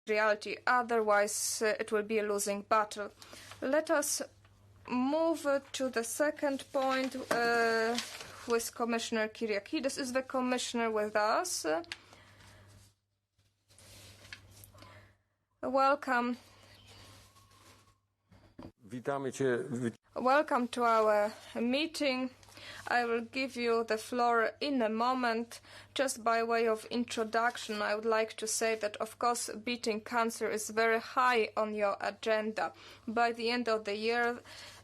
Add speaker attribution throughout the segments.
Speaker 1: reality. Otherwise, it will be a losing battle. Let us move to the second point with Commissioner Kyriakides. Is the Commissioner with us? Welcome. Welcome to our meeting. I will give you the floor in a moment. Just by way of introduction, I would like to say that, of course, beating cancer is very high on your agenda. By the end of the year,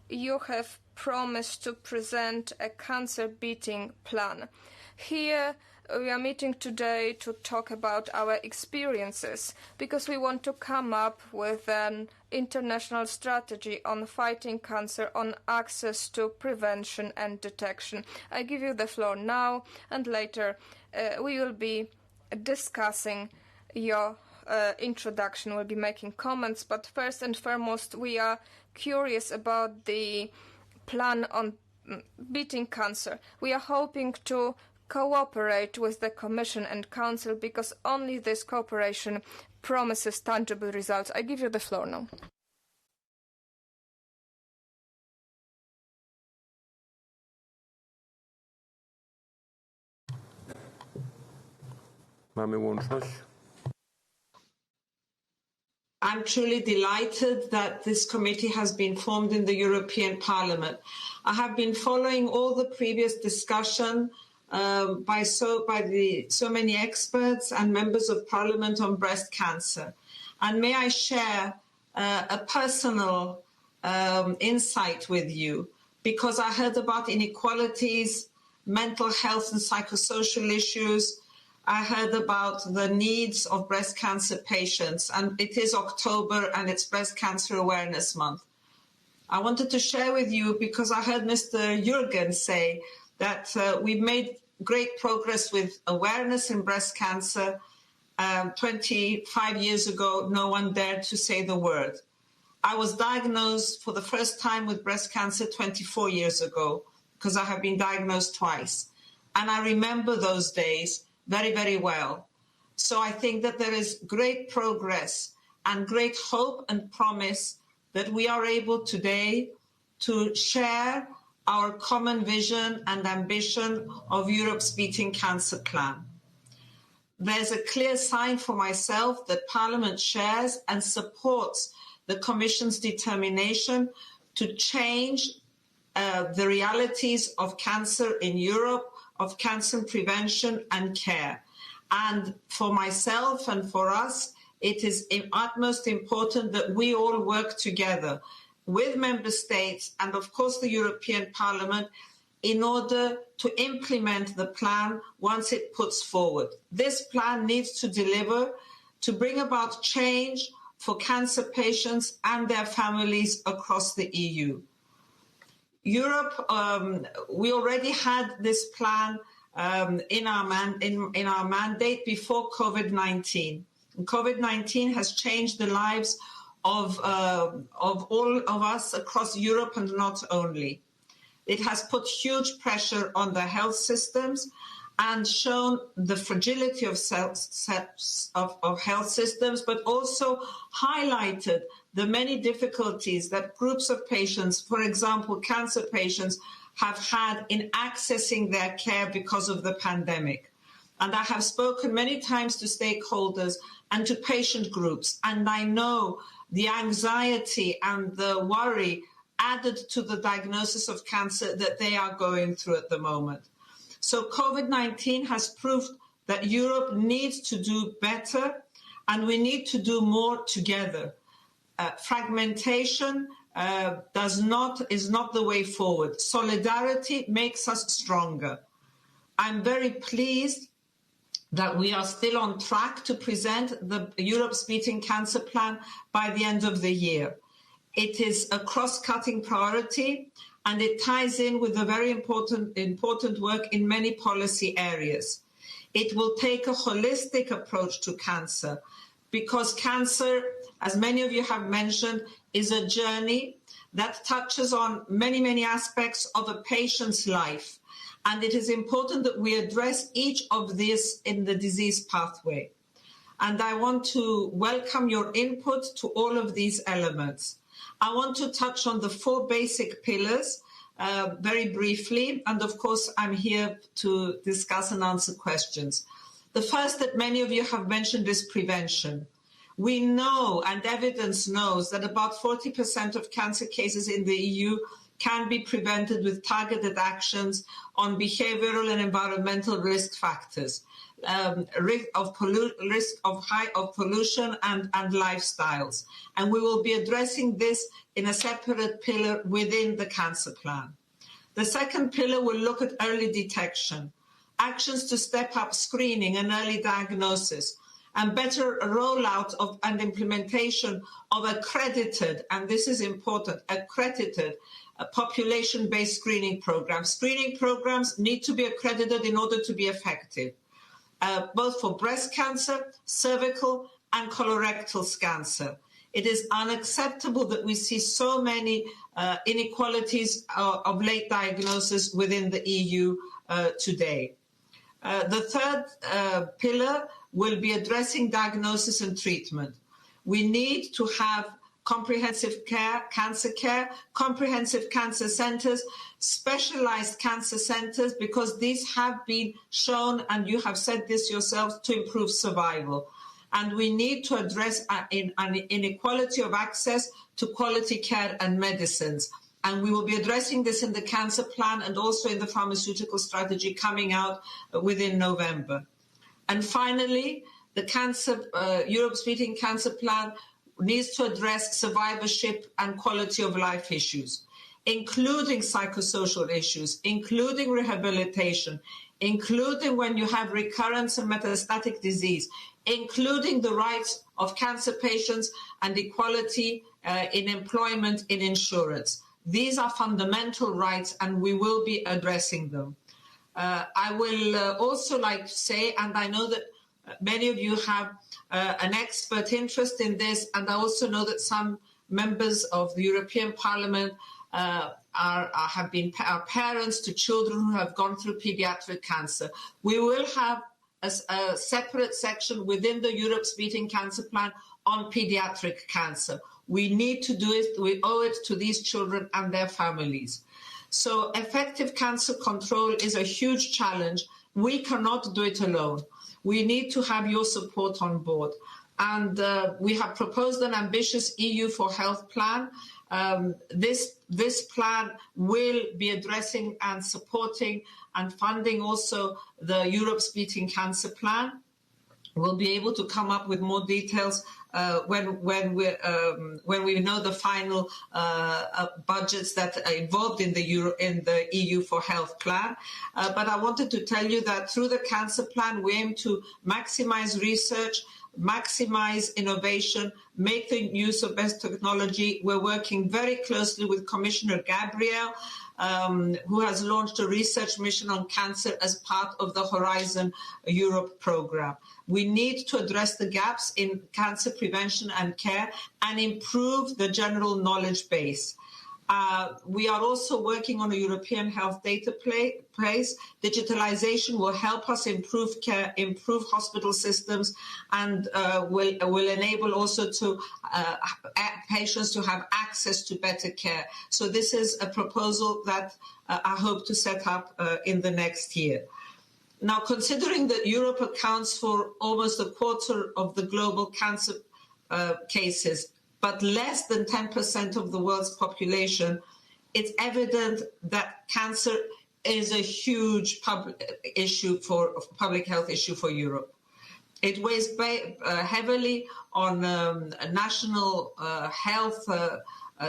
Speaker 1: you have promised to present a cancer-beating plan. Here, we are meeting today to talk about our experiences, because we want to come up with an international strategy on fighting cancer, on access to prevention and detection. I give you the floor now, and later we will be discussing your introduction. We'll be making comments, but first and foremost, we are curious about the plan on beating cancer. We are hoping to cooperate with the Commission and Council, because only this cooperation promises tangible results. I give you the floor now.
Speaker 2: Mamy łączność.
Speaker 3: I'm truly delighted that this committee has been formed in the European Parliament. I have been following all the previous discussion by so many experts and members of Parliament on breast cancer. And may I share a personal insight with you, because I heard about inequalities, mental health and psychosocial issues. I heard about the needs of breast cancer patients, and it is October and it's Breast Cancer Awareness Month. I wanted to share with you, because I heard Mr. Jürgen say that we've made great progress with awareness in breast cancer. 25 years ago, no one dared to say the word. I was diagnosed for the first time with breast cancer 24 years ago, because I have been diagnosed twice. And I remember those days very, very well. So I think that there is great progress and great hope and promise that we are able today to share our common vision and ambition of Europe's Beating Cancer Plan. There's a clear sign for myself that Parliament shares and supports the Commission's determination to change the realities of cancer in Europe, of cancer prevention and care. And for myself and for us, it is utmost important that we all work together with member states and, of course, the European Parliament in order to implement the plan once it puts forward. This plan needs to deliver, to bring about change for cancer patients and their families across the EU. Europe, we already had this plan in our mandate before COVID-19. COVID-19 has changed the lives of all of us across Europe, and not only. It has put huge pressure on the health systems and shown the fragility of health systems, but also highlighted the many difficulties that groups of patients, for example, cancer patients, have had in accessing their care because of the pandemic. And I have spoken many times to stakeholders and to patient groups, and I know the anxiety and the worry added to the diagnosis of cancer that they are going through at the moment. So COVID-19 has proved that Europe needs to do better, and we need to do more together. Fragmentation is not the way forward. Solidarity makes us stronger. I'm very pleased that we are still on track to present the Europe's Beating Cancer Plan by the end of the year. It is a cross-cutting priority, and it ties in with the very important work in many policy areas. It will take a holistic approach to cancer, because cancer, as many of you have mentioned, is a journey that touches on many, many aspects of a patient's life. And it is important that we address each of these in the disease pathway. and I want to welcome your input to all of these elements. I want to touch on the 4 basic pillars very briefly, and of course I'm here to discuss and answer questions. The first that many of you have mentioned is prevention. We know, and evidence knows, that about 40% of cancer cases in the EU can be prevented with targeted actions on behavioral and environmental risk factors, risk of pollution and lifestyles. And we will be addressing this in a separate pillar within the cancer plan. The second pillar will look at early detection, actions to step up screening and early diagnosis, and better rollout of and implementation of accredited, and this is important, accredited population-based screening programs. Screening programs need to be accredited in order to be effective, both for breast cancer, cervical, and colorectal cancer. It is unacceptable that we see so many inequalities of late diagnosis within the EU today. The third pillar will be addressing diagnosis and treatment. We need to have comprehensive care, comprehensive cancer centers, specialized cancer centers, because these have been shown, and you have said this yourselves, to improve survival. And we need to address inequality of access to quality care and medicines. And we will be addressing this in the cancer plan and also in the pharmaceutical strategy coming out within November. And finally, the Europe's Beating Cancer Plan needs to address survivorship and quality of life issues, including psychosocial issues, including rehabilitation, including when you have recurrence and metastatic disease, including the rights of cancer patients and equality in employment, in insurance. These are fundamental rights, and we will be addressing them. I will also like to say, and I know that many of you have an expert interest in this, and I also know that some members of the European Parliament are parents to children who have gone through pediatric cancer. We will have a separate section within the Europe's Beating Cancer Plan on pediatric cancer. We need to do it. We owe it to these children and their families. So effective cancer control is a huge challenge. We cannot do it alone. We need to have your support on board. And we have proposed an ambitious EU for Health plan. This plan will be addressing and supporting and funding also the Europe's Beating Cancer Plan. We'll be able to come up with more details when we know the final budgets that are involved in the EU for Health plan. But I wanted to tell you that through the Cancer Plan, we aim to maximize research, maximize innovation, make the use of best technology. We're working very closely with Commissioner Gabriel, who has launched a research mission on cancer as part of the Horizon Europe program. We need to address the gaps in cancer prevention and care and improve the general knowledge base. We are also working on a European health database. Digitalization will help us improve care, improve hospital systems, and will enable also to patients to have access to better care. So this is a proposal that I hope to set up in the next year. Now, considering that Europe accounts for almost a quarter of the global cancer cases, but less than 10% of the world's population, it's evident that cancer is a huge public health issue for Europe. It weighs heavily on national health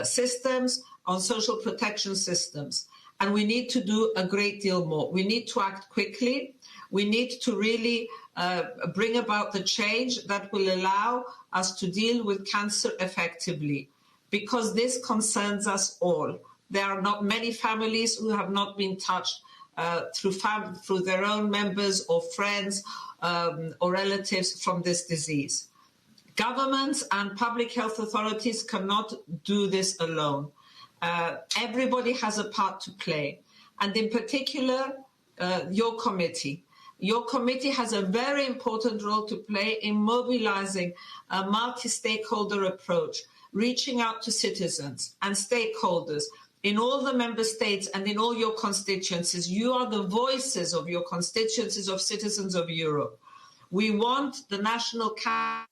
Speaker 3: systems, on social protection systems, and we need to do a great deal more. We need to act quickly. We need to really bring about the change that will allow us to deal with cancer effectively, because this concerns us all. There are not many families who have not been touched through their own members or friends or relatives from this disease. Governments and public health authorities cannot do this alone. Everybody has a part to play, and in particular, your committee. Your committee has a very important role to play in mobilizing a multi-stakeholder approach, reaching out to citizens and stakeholders in all the member states and in all your constituencies. You are the voices of your constituencies, of citizens of Europe. We want the national cancer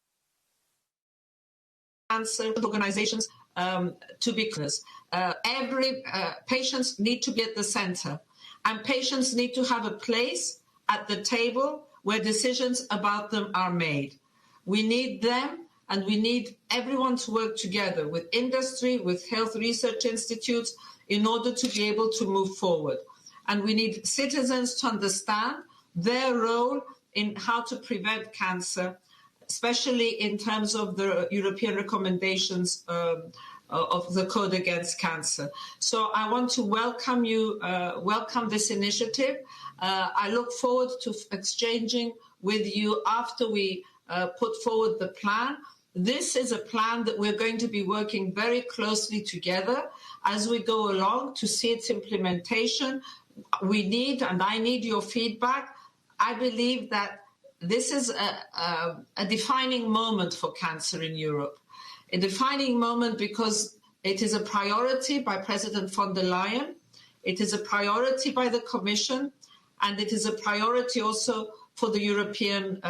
Speaker 3: organizations to be close. Every patients need to be at the center, and patients need to have a place at the table where decisions about them are made. We need them, and we need everyone to work together with industry, with health research institutes, in order to be able to move forward. And we need citizens to understand their role in how to prevent cancer, especially in terms of the European recommendations of the Code Against Cancer. So I want to welcome you, welcome this initiative. I look forward to exchanging with you after we put forward the plan. This is a plan that we're going to be working very closely together as we go along to see its implementation. We need, and I need, your feedback. I believe that this is a defining moment for cancer in Europe. A defining moment because it is a priority by President von der Leyen, it is a priority by the Commission, and it is a priority also for the European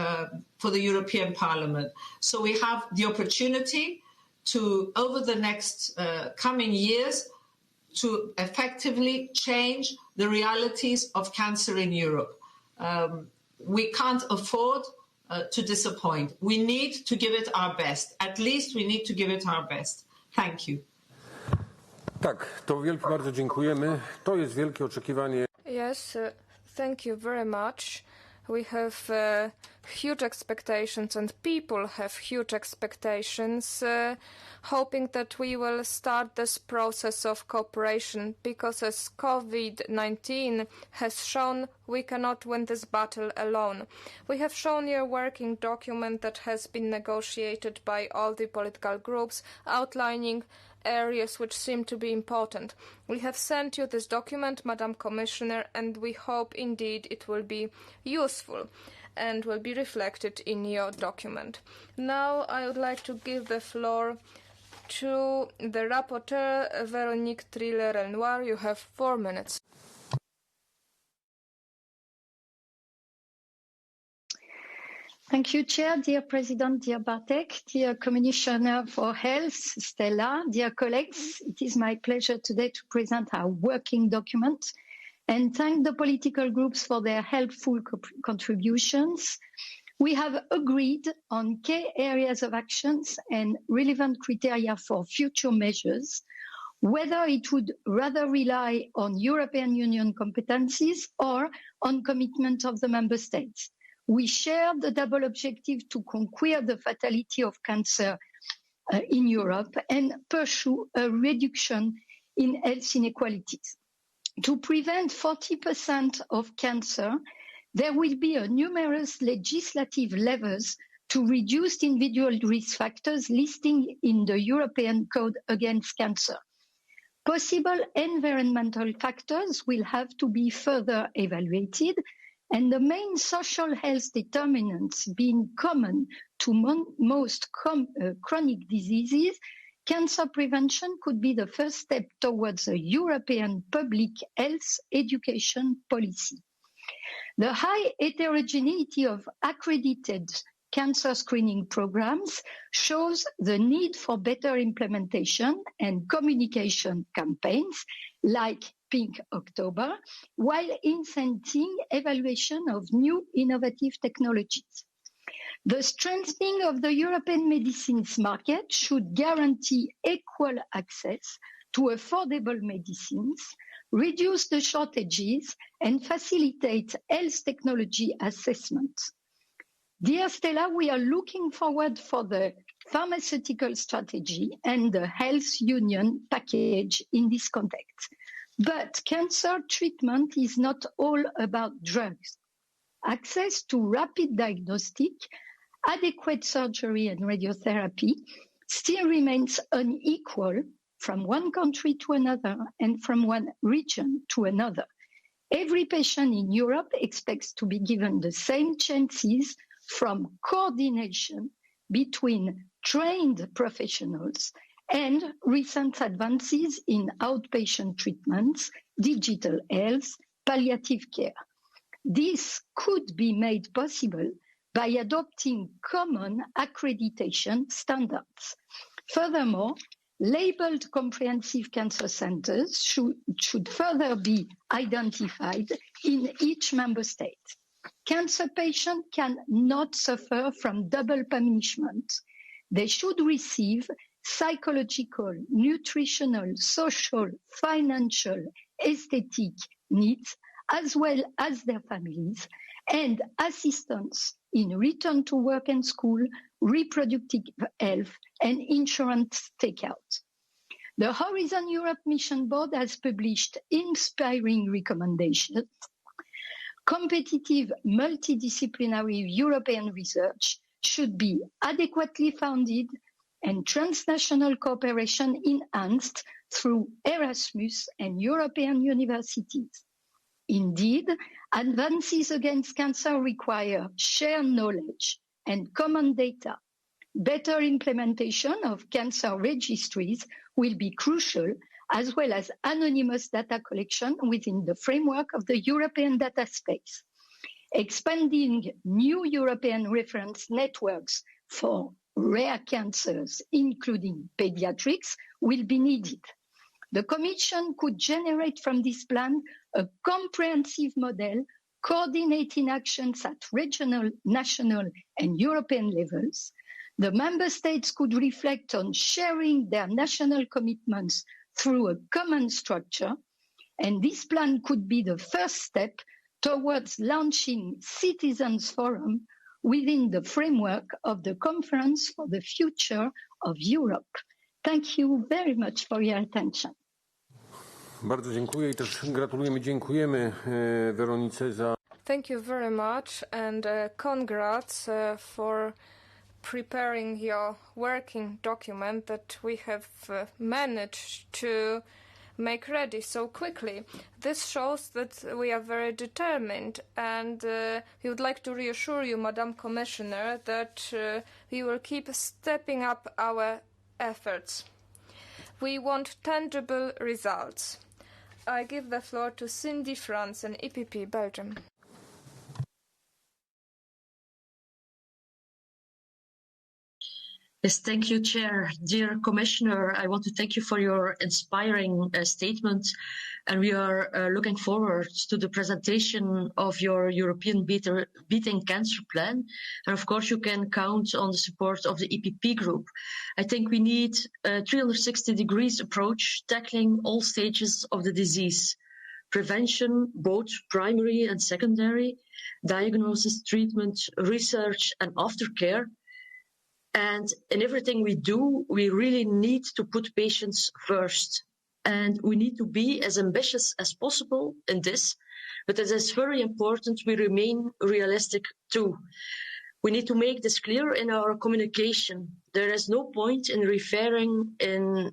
Speaker 3: Parliament. So we have the opportunity to, over the next coming years, to effectively change the realities of cancer in Europe. We can't afford to disappoint. We need to give it our best. At least we need to give it our best. Thank you.
Speaker 2: Tak, to wielkie bardzo dziękujemy. To jest wielkie oczekiwanie.
Speaker 1: Yes, thank you very much. We have huge expectations, and people have huge expectations, hoping that we will start this process of cooperation, because as COVID-19 has shown, we cannot win this battle alone. We have shown you a working document that has been negotiated by all the political groups, outlining areas which seem to be important. We have sent you this document, Madam Commissioner, and we hope indeed it will be useful and will be reflected in your document. Now I would like to give the floor to the Rapporteur Véronique Trillet-Lenoir. You have 4 minutes.
Speaker 4: Thank you, Chair, dear President, dear Bartek, dear Commissioner for Health, Stella, dear colleagues. It is my pleasure today to present our working document and thank the political groups for their helpful contributions. We have agreed on key areas of actions and relevant criteria for future measures, whether it would rather rely on European Union competencies or on commitment of the Member States. We share the double objective to conquer the fatality of cancer in Europe and pursue a reduction in health inequalities. To prevent 40% of cancer, there will be numerous legislative levers to reduce individual risk factors listed in the European Code Against Cancer. Possible environmental factors will have to be further evaluated, and the main social health determinants being common to most chronic diseases, cancer prevention could be the first step towards a European public health education policy. The high heterogeneity of accredited cancer screening programs shows the need for better implementation and communication campaigns like Pink October, while incenting evaluation of new innovative technologies. The strengthening of the European medicines market should guarantee equal access to affordable medicines, reduce the shortages, and facilitate health technology assessment. Dear Stella, we are looking forward for the pharmaceutical strategy and the health union package in this context. But cancer treatment is not all about drugs. Access to rapid diagnostic, adequate surgery and radiotherapy still remains unequal from one country to another and from one region to another. Every patient in Europe expects to be given the same chances from coordination between trained professionals and recent advances in outpatient treatments, digital health, palliative care. This could be made possible by adopting common accreditation standards. Furthermore, labeled comprehensive cancer centers should further be identified in each member state. Cancer patients cannot suffer from double punishment. They should receive psychological, nutritional, social, financial, aesthetic needs, as well as their families, and assistance in return to work and school, reproductive health, and insurance takeout. The Horizon Europe Mission Board has published inspiring recommendations. Competitive multidisciplinary European research should be adequately funded and transnational cooperation enhanced through Erasmus and European universities. Indeed, advances against cancer require shared knowledge and common data. Better implementation of cancer registries will be crucial, as well as anonymous data collection within the framework of the European data space. Expanding new European reference networks for rare cancers, including pediatrics, will be needed. The Commission could generate from this plan a comprehensive model coordinating actions at regional, national, and European levels. The Member States could reflect on sharing their national commitments through a common structure, and this plan could be the first step towards launching Citizens Forum within the framework of the Conference for the Future of Europe. Thank you very much for your attention.
Speaker 2: Bardzo dziękuję i też gratulujemy, dziękujemy Weronice za...
Speaker 1: Thank you very much and congrats for preparing your working document that we have managed to make ready so quickly. This shows that we are very determined, and we would like to reassure you, Madam Commissioner, that we will keep stepping up our efforts. We want tangible results. I give the floor to Cindy France in EPP Belgium.
Speaker 5: Yes, thank you, Chair. Dear Commissioner, I want to thank you for your inspiring statement, and we are looking forward to the presentation of your European Beating Cancer Plan. And of course, you can count on the support of the EPP group. I think we need a 360 degrees approach tackling all stages of the disease. Prevention, both primary and secondary, diagnosis, treatment, research, and aftercare. And in everything we do, we really need to put patients first. And we need to be as ambitious as possible in this, but it is very important we remain realistic too. We need to make this clear in our communication. There is no point in referring in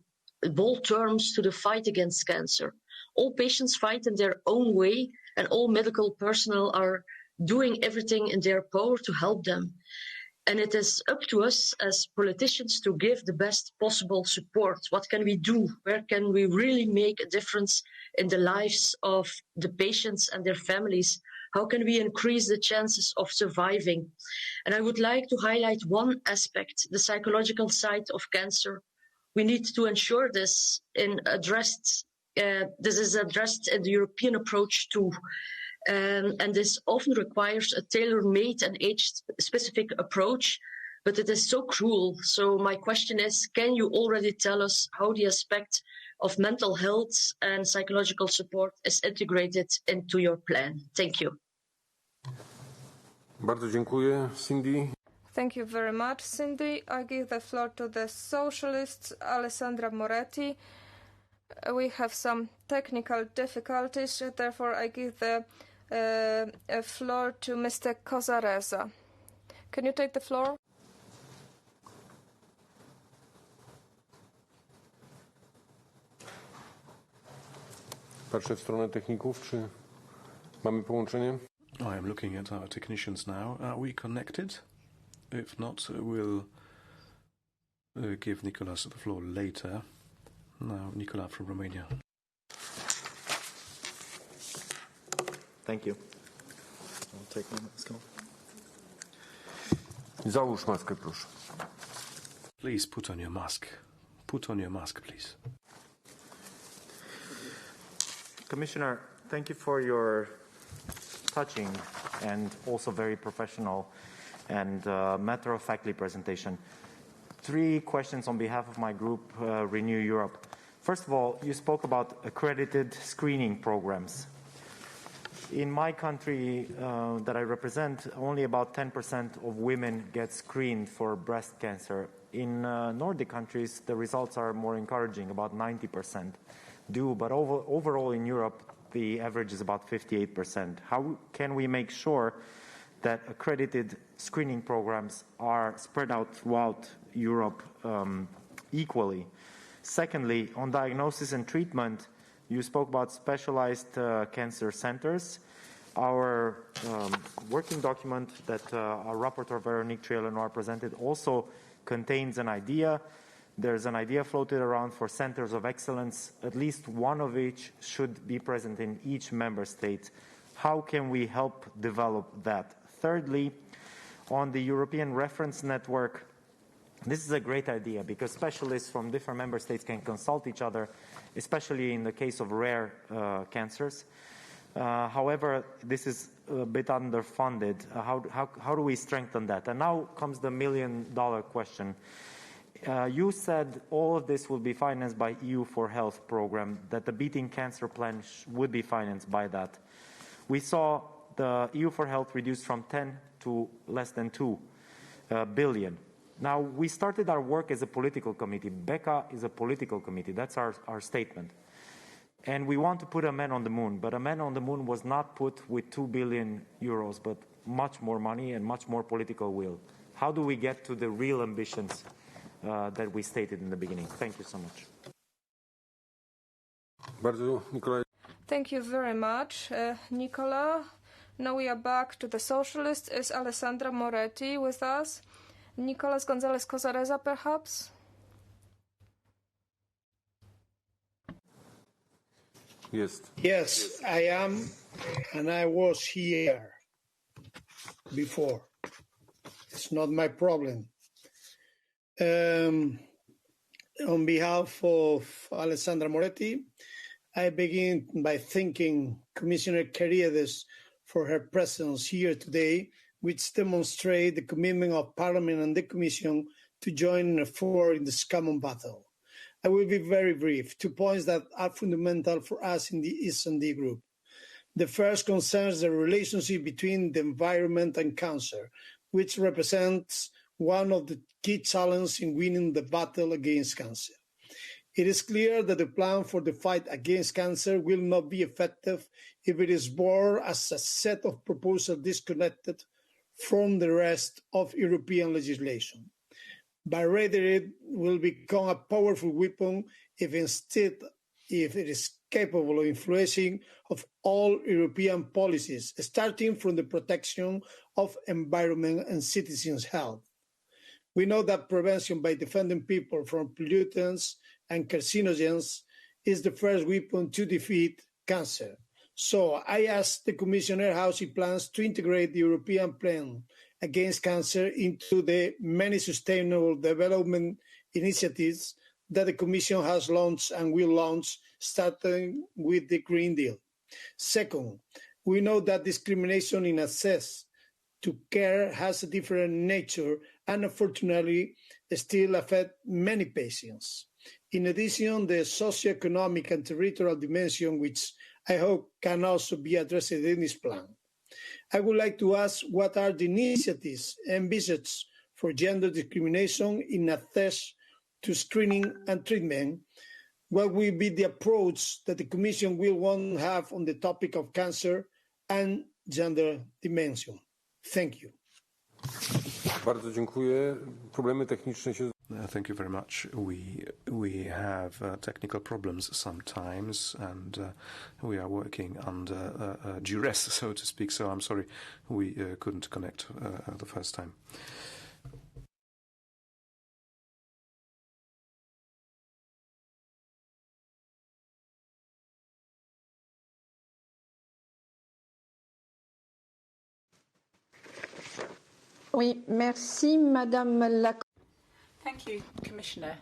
Speaker 5: bold terms to the fight against cancer. All patients fight in their own way, and all medical personnel are doing everything in their power to help them. And it is up to us as politicians to give the best possible support. What can we do? Where can we really make a difference in the lives of the patients and their families? How can we increase the chances of surviving? And I would like to highlight one aspect, the psychological side of cancer. We need to ensure this is addressed in the European approach too. And this often requires a tailor-made and age-specific approach, but it is so cruel. So my question is, can you already tell us how the aspect of mental health and psychological support is integrated into your plan? Thank you.
Speaker 2: Bardzo dziękuję, Cindy.
Speaker 1: Thank you very much, Cindy. I give the floor to the Socialists, Alessandra Moretti. We have some technical difficulties, therefore I give the floor to Mr. Cosareza. Can you take the floor?
Speaker 2: Patrzę w stronę techników, czy Mamy połączenie?
Speaker 6: I am looking at our technicians now. Are we connected? If not, we'll give Nicolas the floor later. Now, Nicola from Romania.
Speaker 7: Thank you. I'll take my mask off.
Speaker 2: Załóż maskę, proszę.
Speaker 6: Please put on your mask. Put on your mask, please.
Speaker 7: Commissioner, thank you for your touching and also very professional and matter-of-factly presentation. 3 questions on behalf of my group, Renew Europe. First of all, you spoke about accredited screening programs. In my country that I represent, only about 10% of women get screened for breast cancer. In Nordic countries, the results are more encouraging, about 90% do, but overall in Europe, the average is about 58%. How can we make sure that accredited screening programs are spread out throughout Europe equally? Secondly, on diagnosis and treatment, you spoke about specialized cancer centers. Our working document that our Rapporteur Véronique Trillet-Lenoir presented also contains an idea. There's an idea floated around for centers of excellence, at least one of which should be present in each member state. How can we help develop that? Thirdly, on the European Reference Network, this is a great idea because specialists from different member states can consult each other, especially in the case of rare cancers. However, this is a bit underfunded. How do we strengthen that? And now comes the million-dollar question. You said all of this will be financed by EU4Health program, that the Beating Cancer Plan would be financed by that. We saw the EU4Health reduced from 10 to less than 2 billion. Now, we started our work as a political committee. BECA is a political committee. That's our statement. And we want to put a man on the moon, but a man on the moon was not put with 2 billion euros, but much more money and much more political will. How do we get to the real ambitions that we stated in the beginning? Thank you so much.
Speaker 1: Thank you very much, Nicola. Now we are back to the socialists. Is Alessandra Moretti with us? Nicolas González Cosareza, perhaps?
Speaker 8: Yes, I am, and I was here before. It's not my problem. On behalf of Alessandra Moretti, I begin by thanking Commissioner Kyriakides for her presence here today, which demonstrates the commitment of Parliament and the Commission to join in a effort in this common battle. I will be very brief. 2 points that are fundamental for us in the S&D group. The first concerns the relationship between the environment and cancer, which represents one of the key challenges in winning the battle against cancer. It is clear that the plan for the fight against cancer will not be effective if it is born as a set of proposals disconnected from the rest of European legislation. But rather it will become a powerful weapon if it is capable of influencing of all European policies, starting from the protection of environment and citizens' health. We know that prevention by defending people from pollutants and carcinogens is the first weapon to defeat cancer. So I asked the Commissioner how she plans to integrate the European plan against cancer into the many sustainable development initiatives that the Commission has launched and will launch, starting with the Green Deal. Second, we know that discrimination in access to care has a different nature and unfortunately still affects many patients. In addition, the socioeconomic and territorial dimension, which I hope can also be addressed in this plan. I would like to ask what are the initiatives envisaged for gender discrimination in access to screening and treatment? What will be the approach that the Commission will want to have on the topic of cancer and gender dimension? Thank you.
Speaker 2: Bardzo dziękuję. Problemy techniczne się...
Speaker 6: Thank you very much. We have technical problems sometimes, and we are working under duress, so to speak. So I'm sorry we couldn't connect the first time.
Speaker 9: Oui, merci, Madame la.
Speaker 10: Thank you, Commissioner.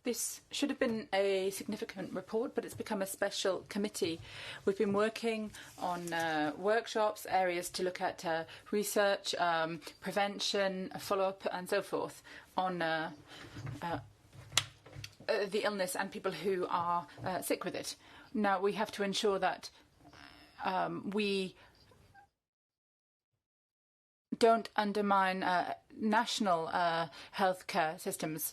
Speaker 10: This should have been a significant report, but it's become a special committee. We've been working on workshops, areas to look at research, prevention, follow-up, and so forth on the illness and people who are sick with it. Now, we have to ensure that we don't undermine national healthcare systems.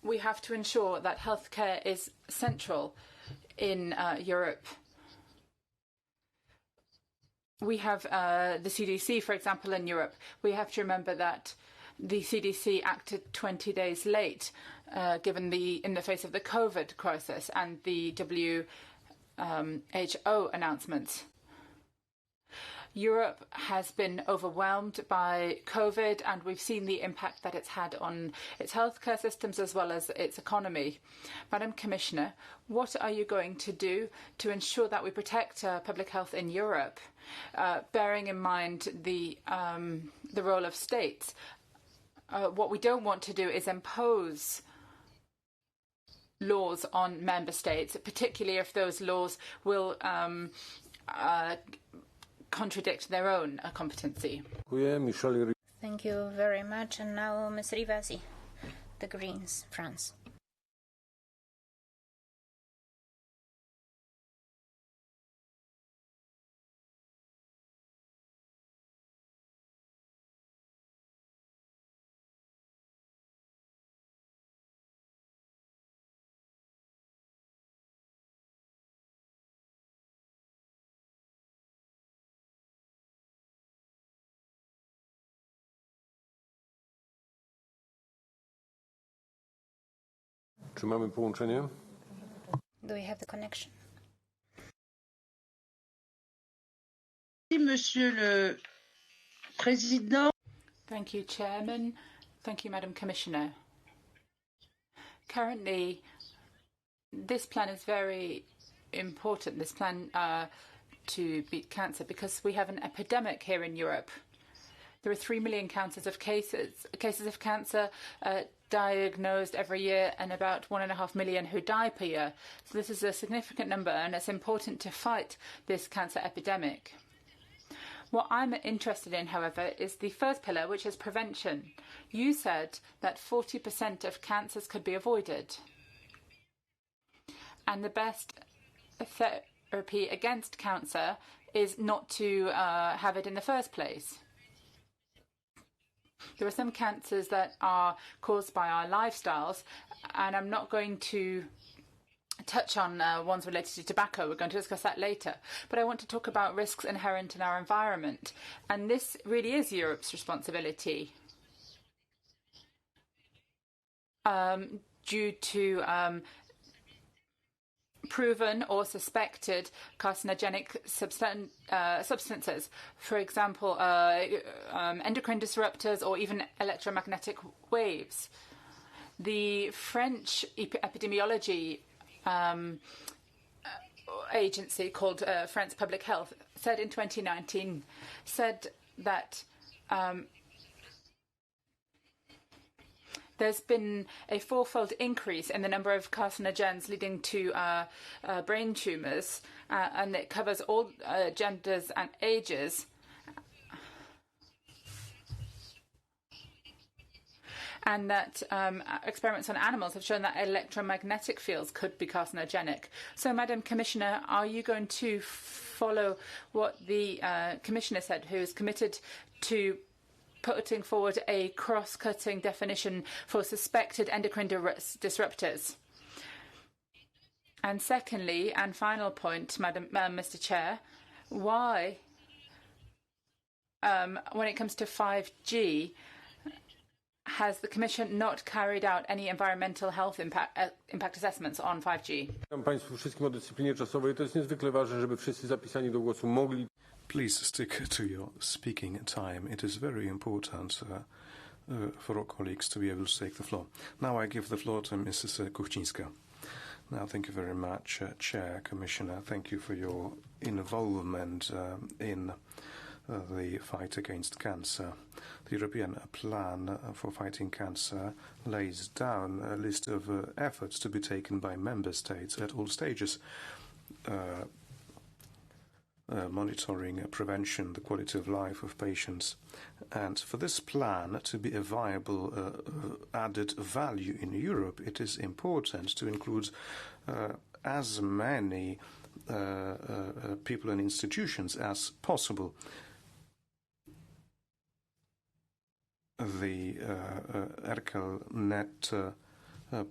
Speaker 10: We have to ensure that healthcare is central in Europe. We have the CDC, for example, in Europe. We have to remember that the CDC acted 20 days late, given in the face of the COVID crisis and the WHO announcements. Europe has been overwhelmed by COVID, and we've seen the impact that it's had on its healthcare systems as well as its economy. Madam Commissioner, what are you going to do to ensure that we protect public health in Europe, bearing in mind the role of states? What we don't want to do is impose laws on member states, particularly if those laws will contradict their own competency.
Speaker 11: Thank you very much. And now Ms. Rivasi, the Greens, France.
Speaker 2: Czy mamy połączenie?
Speaker 11: Do we have the connection?
Speaker 12: Monsieur le Président.
Speaker 10: Thank you, Chairman. Thank you, Madam Commissioner. Currently, this plan is very important, this plan to beat cancer, because we have an epidemic here in Europe. There are 3 million cases of cancer diagnosed every year, and about 1.5 million who die per year. So this is a significant number, and it's important to fight this cancer epidemic. What I'm interested in, however, is the first pillar, which is prevention. You said that 40% of cancers could be avoided. And the best therapy against cancer is not to have it in the first place. There are some cancers that are caused by our lifestyles, and I'm not going to touch on ones related to tobacco. We're going to discuss that later. But I want to talk about risks inherent in our environment. And this really is Europe's responsibility. Due to proven or suspected carcinogenic substances, for example, endocrine disruptors or even electromagnetic waves. The French epidemiology agency called France Public Health said in 2019 that there's been a 4-fold increase in the number of carcinogens leading to brain tumours, and it covers all genders and ages. And that experiments on animals have shown that electromagnetic fields could be carcinogenic. So, Madam Commissioner, are you going to follow what the Commissioner said, who is committed to putting forward a cross-cutting definition for suspected endocrine disruptors? And secondly, and final point, Mr. Chair, why, when it comes to 5G, has the Commission not carried out any environmental health impact assessments on 5G?
Speaker 2: Witam Państwu wszystkim o dyscyplinie czasowej. To jest niezwykle ważne, żeby wszyscy zapisani do głosu mogli.
Speaker 6: Please stick to your speaking time. It is very important for our colleagues to be able to take the floor. Now I give the floor to Mrs. Kuchcinska. Now, thank you very much, Chair, Commissioner. Thank you for your involvement in the fight against cancer. The European plan for fighting cancer lays down a list of efforts to be taken by member states at all stages. Monitoring, prevention, the quality of life of patients. And for this plan to be a viable added value in Europe, it is important to include as many people and institutions as possible. The ERCAL-NET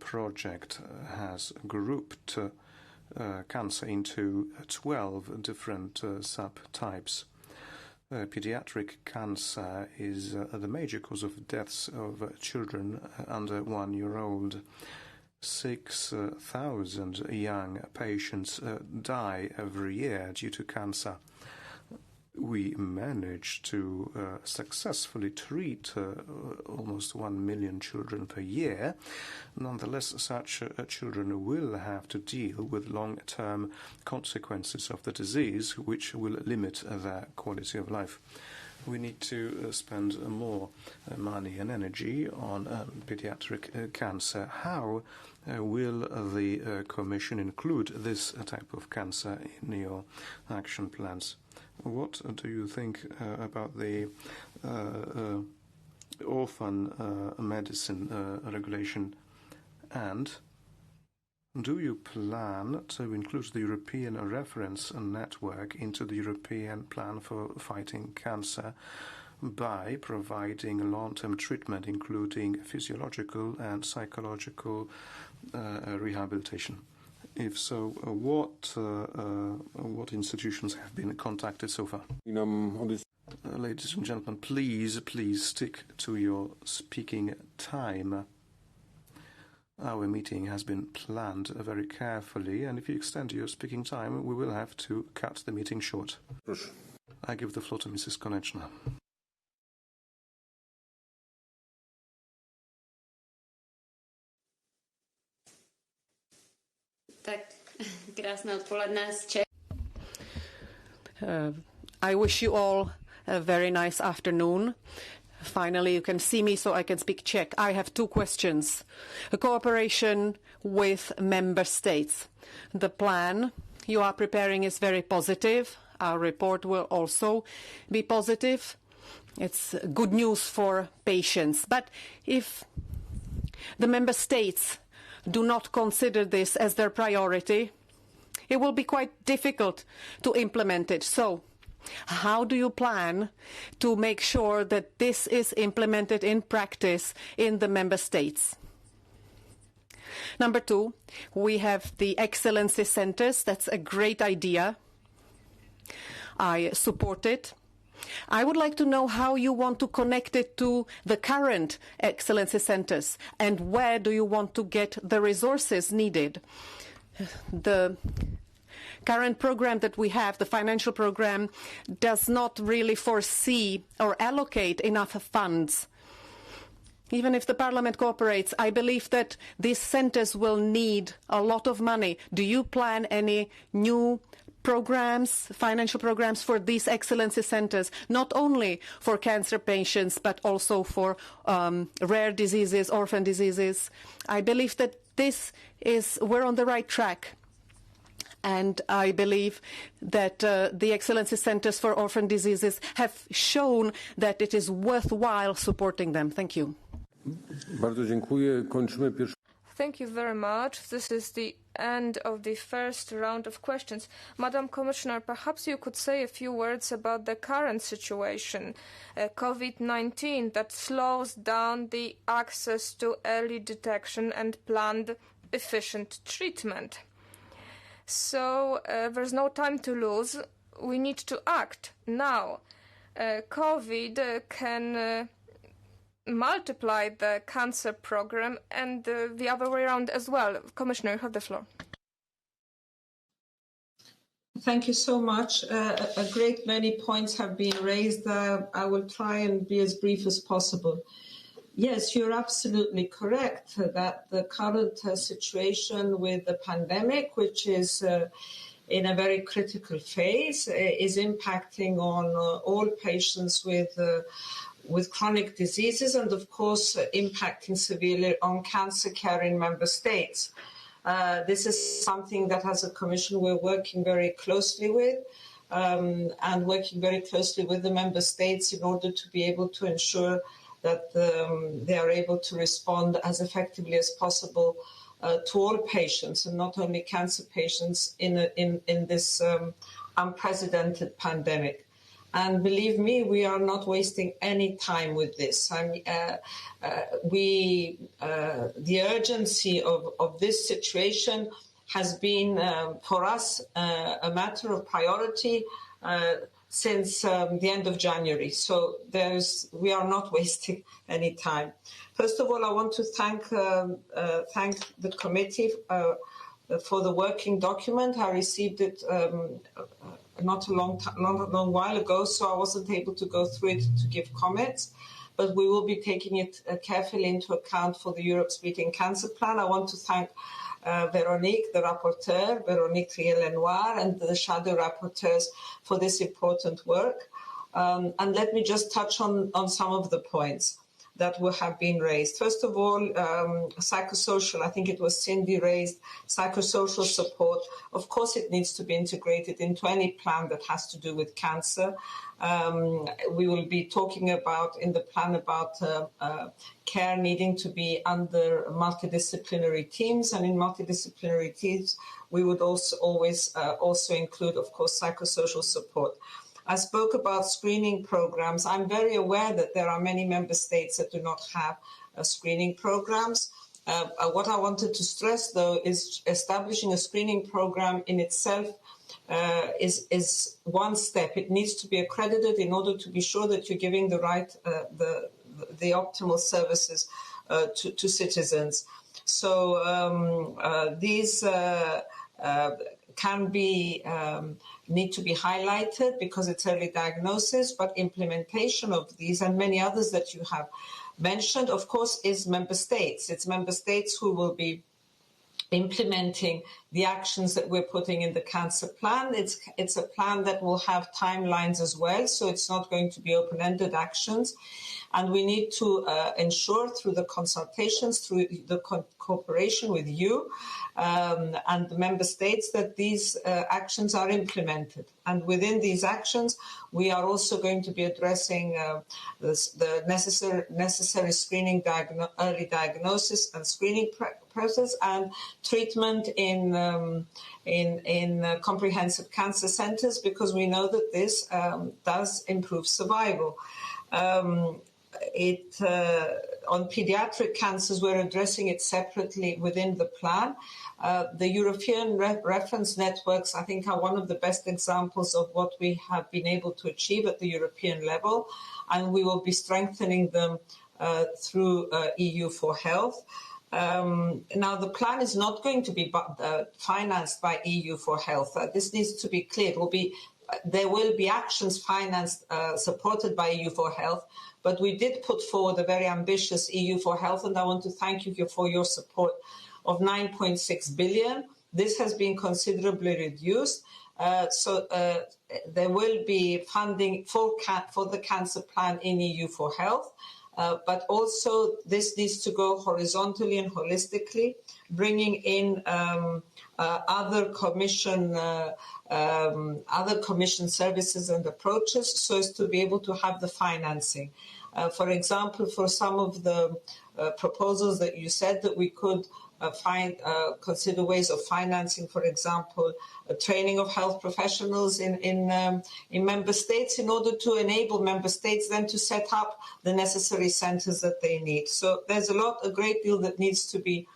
Speaker 6: project has grouped cancer into 12 different subtypes. Pediatric cancer is the major cause of deaths of children under 1 year old. 6,000 young patients die every year due to cancer. We managed to successfully treat almost 1 million children per year. Nonetheless, such children will have to deal with long-term consequences of the disease, which will limit their quality of life. We need to spend more money and energy on pediatric cancer. How will the Commission include this type of cancer in your action plans? What do you think about the orphan medicine regulation? And do you plan to include the European reference network into the European plan for fighting cancer by providing long-term treatment, including physiological and psychological rehabilitation? If so, what institutions have been contacted so far? Ladies and gentlemen, please stick to your speaking time. Our meeting has been planned very carefully, and if you extend your speaking time, we will have to cut the meeting short. I give the floor to Mrs. Konečná.
Speaker 13: I wish you all a very nice afternoon. Finally, you can see me, so I can speak Czech. I have 2 questions. A cooperation with member states. The plan you are preparing is very positive. Our report will also be positive. It's good news for patients. But if the member states do not consider this as their priority, it will be quite difficult to implement it. So, how do you plan to make sure that this is implemented in practice in the member states? Number 2, we have the excellency centers. That's a great idea. I support it. I would like to know how you want to connect it to the current excellency centers and where do you want to get the resources needed. The current program that we have, the financial program, does not really foresee or allocate enough funds. Even if the Parliament cooperates, I believe that these centers will need a lot of money. Do you plan any new programs, financial programs for these excellency centers, not only for cancer patients, but also for rare diseases, orphan diseases? I believe that we're on the right track. And I believe that the excellency centers for orphan diseases have shown that it is worthwhile supporting them. Thank you.
Speaker 2: Bardzo dziękuję. Kończymy pierwszy.
Speaker 1: Thank you very much. This is the end of the first round of questions. Madam Commissioner, perhaps you could say a few words about the current situation, COVID-19, that slows down the access to early detection and planned efficient treatment. So there's no time to lose. We need to act now. COVID can multiply the cancer program and the other way around as well. Commissioner, you have the floor.
Speaker 3: Thank you so much. A great many points have been raised. I will try and be as brief as possible. Yes, you're absolutely correct that the current situation with the pandemic, which is in a very critical phase, is impacting on all patients with chronic diseases and, of course, impacting severely on cancer care in member states. This is something that as a Commission we're working very closely with and working very closely with the member states in order to be able to ensure that they are able to respond as effectively as possible to all patients and not only cancer patients in this unprecedented pandemic. And believe me, we are not wasting any time with this. The urgency of this situation has been, for us, a matter of priority since the end of January. So we are not wasting any time. First of all, I want to thank the committee for the working document. I received it not a long while ago, so I wasn't able to go through it to give comments, but we will be taking it carefully into account for the Europe's Beating Cancer Plan. I want to thank Véronique, the rapporteur, Véronique Trillet-Lenoir, and the shadow rapporteurs for this important work. And let me just touch on some of the points that will have been raised. First of all, psychosocial, I think it was Cindy raised, psychosocial support. Of course, it needs to be integrated into any plan that has to do with cancer. We will be talking about in the plan about care needing to be under multidisciplinary teams, and in multidisciplinary teams, we would always include, of course, psychosocial support. I spoke about screening programs. I'm very aware that there are many member states that do not have screening programs. What I wanted to stress, though, is establishing a screening program in itself is one step. It needs to be accredited in order to be sure that you're giving the right, the optimal services to citizens. So these can be need to be highlighted because it's early diagnosis, but implementation of these and many others that you have mentioned, of course, is member states. It's member states who will be implementing the actions that we're putting in the cancer plan. It's a plan that will have timelines as well, so it's not going to be open-ended actions. And we need to ensure through the consultations, through the cooperation with you and the member states that these actions are implemented. And within these actions, we are also going to be addressing the necessary screening, early diagnosis and screening process and treatment in comprehensive cancer centers, because we know that this does improve survival. On pediatric cancers, we're addressing it separately within the plan. The European reference networks, I think, are one of the best examples of what we have been able to achieve at the European level, and we will be strengthening them through EU for Health. Now, the plan is not going to be financed by EU for Health. This needs to be clear. There will be actions financed, supported by EU for Health, but we did put forward a very ambitious EU for Health, and I want to thank you for your support of 9.6 billion. This has been considerably reduced. So there will be funding for the cancer plan in EU for Health, but also this needs to go horizontally and holistically, bringing in other commission services and approaches so as to be able to have the financing. For example, for some of the proposals that you said that we could consider ways of financing, for example, training of health professionals in member states in order to enable member states then to set up the necessary centers that they need. So there's a great deal that needs to be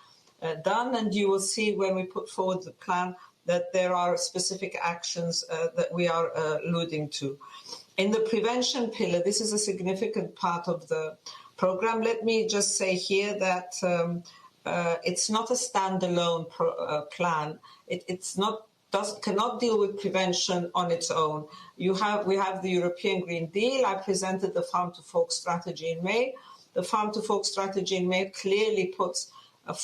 Speaker 3: done, and you will see when we put forward the plan that there are specific actions that we are alluding to. In the prevention pillar, this is a significant part of the program. Let me just say here that it's not a standalone plan. It's not cannot deal with prevention on its own. We have the European Green Deal. I presented the Farm to Fork strategy in May. The Farm to Fork strategy in May clearly puts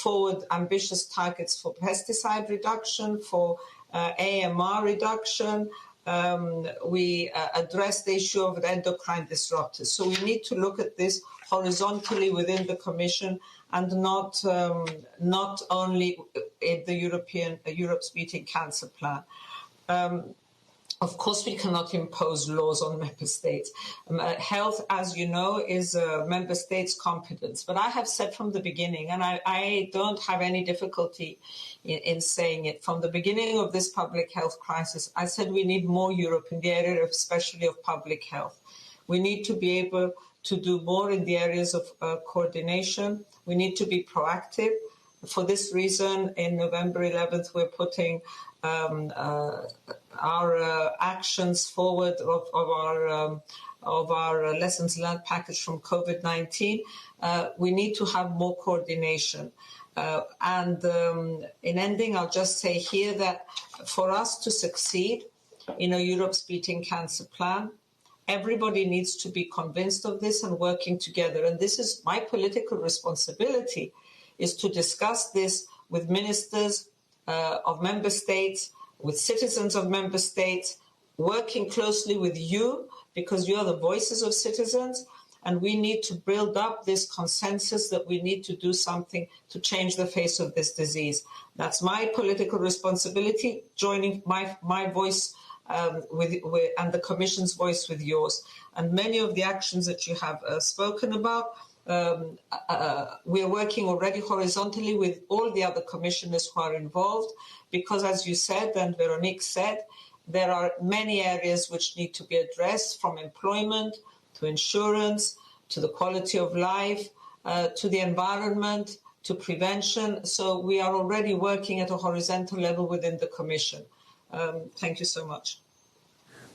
Speaker 3: forward ambitious targets for pesticide reduction, for AMR reduction. We address the issue of endocrine disruptors. So we need to look at this horizontally within the Commission and not only in the Europe's Beating Cancer Plan. Of course, we cannot impose laws on member states. Health, as you know, is a member states' competence. But I have said from the beginning, and I don't have any difficulty in saying it, from the beginning of this public health crisis, I said we need more Europe in the area, especially of public health. We need to be able to do more in the areas of coordination. We need to be proactive. For this reason, in November 11th, we're putting our actions forward of our lessons learned package from COVID-19. We need to have more coordination. And in ending, I'll just say here that for us to succeed in a Europe's Beating Cancer Plan, everybody needs to be convinced of this and working together. And this is my political responsibility, is to discuss this with ministers of member states, with citizens of member states, working closely with you, because you are the voices of citizens, and we need to build up this consensus that we need to do something to change the face of this disease. That's my political responsibility, joining my voice and the Commission's voice with yours. And many of the actions that you have spoken about, we are working already horizontally with all the other commissioners who are involved, because as you said, and Veronique said, there are many areas which need to be addressed, from employment to insurance, to the quality of life, to the environment, to prevention. So we are already working at a horizontal level within the Commission. Thank you so much.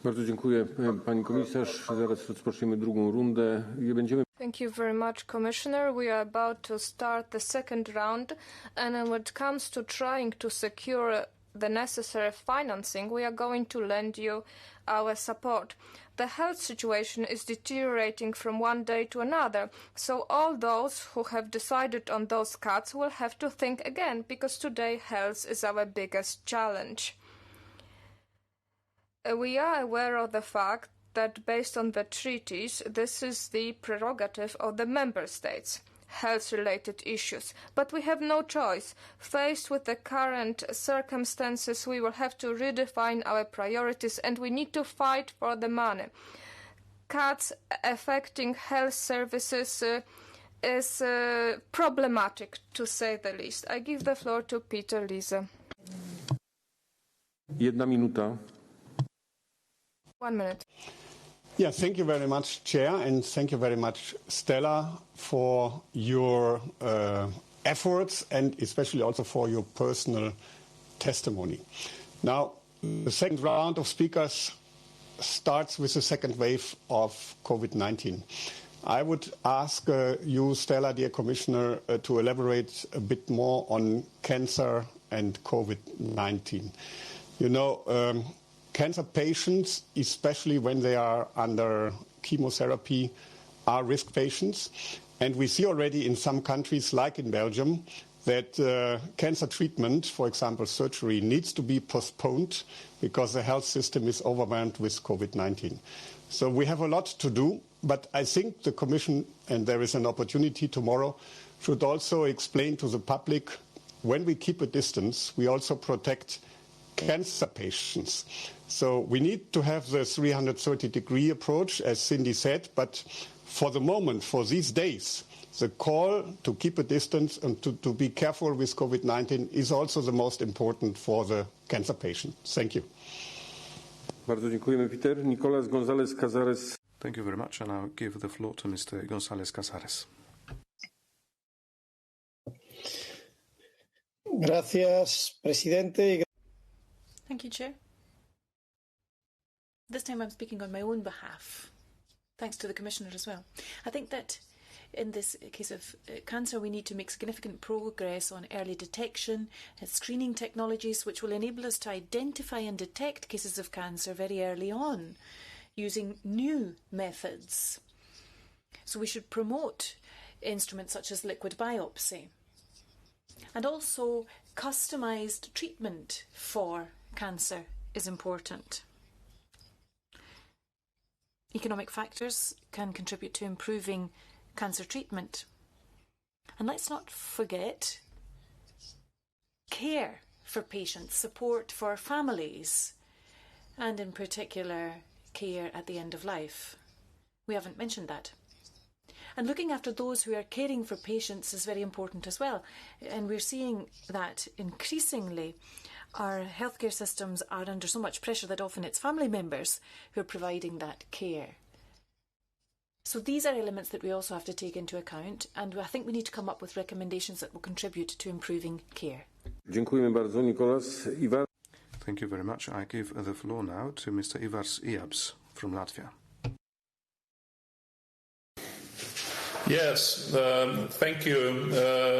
Speaker 2: Bardzo dziękuję, pani komisarz. Zaraz rozpoczniemy drugą rundę.
Speaker 1: Thank you very much, Commissioner. We are about to start the second round, and when it comes to trying to secure the necessary financing, we are going to lend you our support. The health situation is deteriorating from one day to another, so all those who have decided on those cuts will have to think again, because today health is our biggest challenge. We are aware of the fact that based on the treaties, this is the prerogative of the member states, health-related issues. But we have no choice. Faced with the current circumstances, we will have to redefine our priorities, and we need to fight for the money. Cuts affecting health services is problematic, to say the least. I give the floor to Peter Liese.
Speaker 2: 1 minuta.
Speaker 1: 1 minute.
Speaker 14: Yeah, thank you very much, Chair, and thank you very much, Stella, for your efforts and especially also for your personal testimony. Now, the second round of speakers starts with the second wave of COVID-19. I would ask you, Stella, dear Commissioner, to elaborate a bit more on cancer and COVID-19. You know, cancer patients, especially when they are under chemotherapy, are risk patients. And we see already in some countries, like in Belgium, that cancer treatment, for example, surgery, needs to be postponed because the health system is overwhelmed with COVID-19. So we have a lot to do, but I think the Commission, and there is an opportunity tomorrow, should also explain to the public, when we keep a distance, we also protect cancer patients. So we need to have the 330-degree approach, as Cindy said, but for the moment, for these days, the call to keep a distance and to be careful with COVID-19 is also the most important for the cancer patient. Thank you.
Speaker 2: Bardzo dziękujemy, Peter. Nicolás González Casares.
Speaker 6: Thank you very much, and I'll give the floor to Mr. González Casares.
Speaker 8: Gracias, presidente.
Speaker 15: Thank you, Chair. This time I'm speaking on my own behalf. Thanks to the Commissioner as well. I think that In this case of cancer, we need to make significant progress on early detection and screening technologies, which will enable us to identify and detect cases of cancer very early on using new methods. So we should promote instruments such as liquid biopsy and also customised treatment for cancer is important. Economic factors can contribute to improving cancer treatment. And let's not forget care for patients, support for families, and in particular care at the end of life. We haven't mentioned that. And looking after those who are caring for patients is very important as well. And we're seeing that increasingly our healthcare systems are under so much pressure that often it's family members who are providing that care. So these are elements that we also have to take into account, and I think we need to come up with recommendations that will contribute to improving care.
Speaker 2: Dziękujemy bardzo, Nicolas. Ivar.
Speaker 6: Thank you very much. I give the floor now to Mr. Ivars Iabs from Latvia.
Speaker 16: Yes, thank you,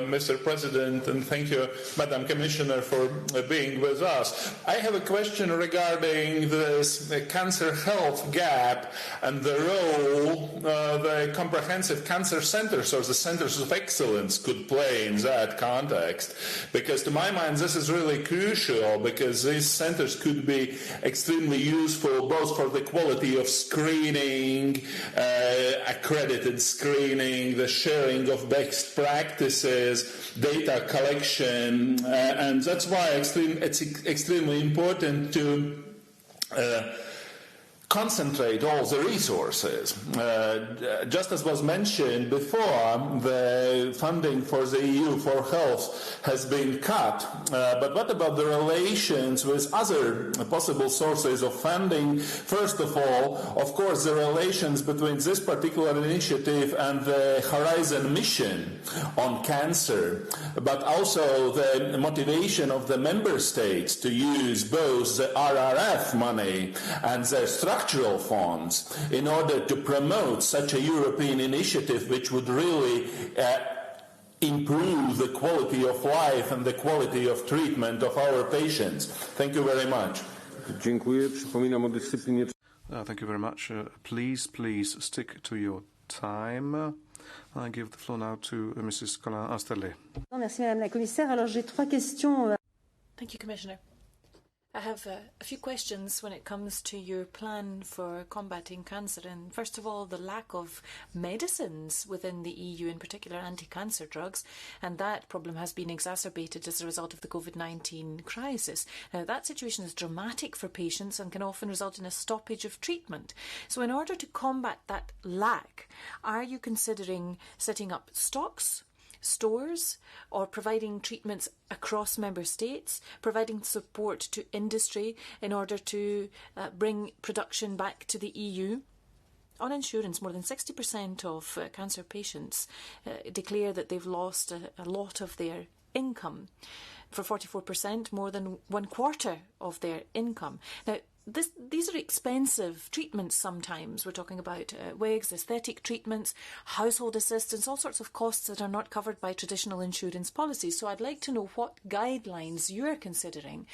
Speaker 16: Mr. President, and thank you, Madam Commissioner, for being with us. I have a question regarding this cancer health gap and the role the comprehensive cancer centers or the centers of excellence could play in that context. Because to my mind, this is really crucial, because these centers could be extremely useful both for the quality of screening, accredited screening, the sharing of best practices, data collection, and that's why it's extremely important to concentrate all the resources. Just as was mentioned before, the funding for the EU for health has been cut. But what about the relations with other possible sources of funding? First of all, of course, the relations between this particular initiative and the Horizon mission on cancer, but also the motivation of the member states to use both the RRF money and the structural funds in order to promote such a European initiative which would really improve the quality of life and the quality of treatment of our patients. Thank you very much.
Speaker 2: Dziękuję. Przypominam o dyscyplinie.
Speaker 6: Thank you very much. Please stick to your time. I give the floor now to Mrs. Colin Asterley.
Speaker 17: Merci Madame la Commissaire. Alors j'ai 3 questions.
Speaker 15: Thank you, Commissioner. I have a few questions when it comes to your plan for combating cancer. And first of all, the lack of medicines within the EU, in particular anti-cancer drugs, and that problem has been exacerbated as a result of the COVID-19 crisis. Now, that situation is dramatic for patients and can often result in a stoppage of treatment. So in order to combat that lack, are you considering setting up stocks, stores, or providing treatments across member states, providing support to industry in order to bring production back to the EU? On insurance, more than 60% of cancer patients declare that they've lost a lot of their income. For 44%, more than 1/4 of their income. Now, these are expensive treatments sometimes. We're talking about wigs, aesthetic treatments, household assistance, all sorts of costs that are not covered by traditional insurance policies. So I'd like to know what guidelines you're considering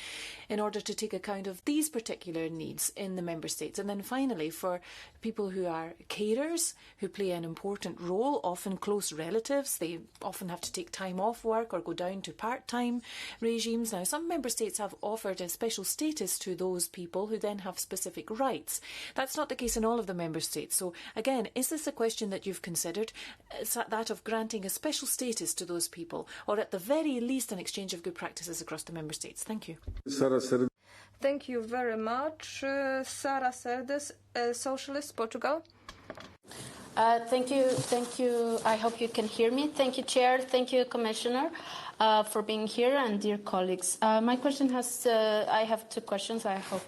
Speaker 15: in order to take account of these particular needs in the member states. And then finally, for people who are carers, who play an important role, often close relatives, they often have to take time off work or go down to part-time regimes. Now, some member states have offered a special status to those people who then have specific rights. That's not the case in all of the member states. So again, is this a question that you've considered, that of granting a special status to those people, or at the very least an exchange of good practices across the member states? Thank you.
Speaker 1: Thank you very much. Sara Serdes, Socialist, Portugal.
Speaker 18: Thank you. I hope you can hear me. Thank you, Chair. Thank you, Commissioner, for being here, and dear colleagues. My question I have 2 questions. I hope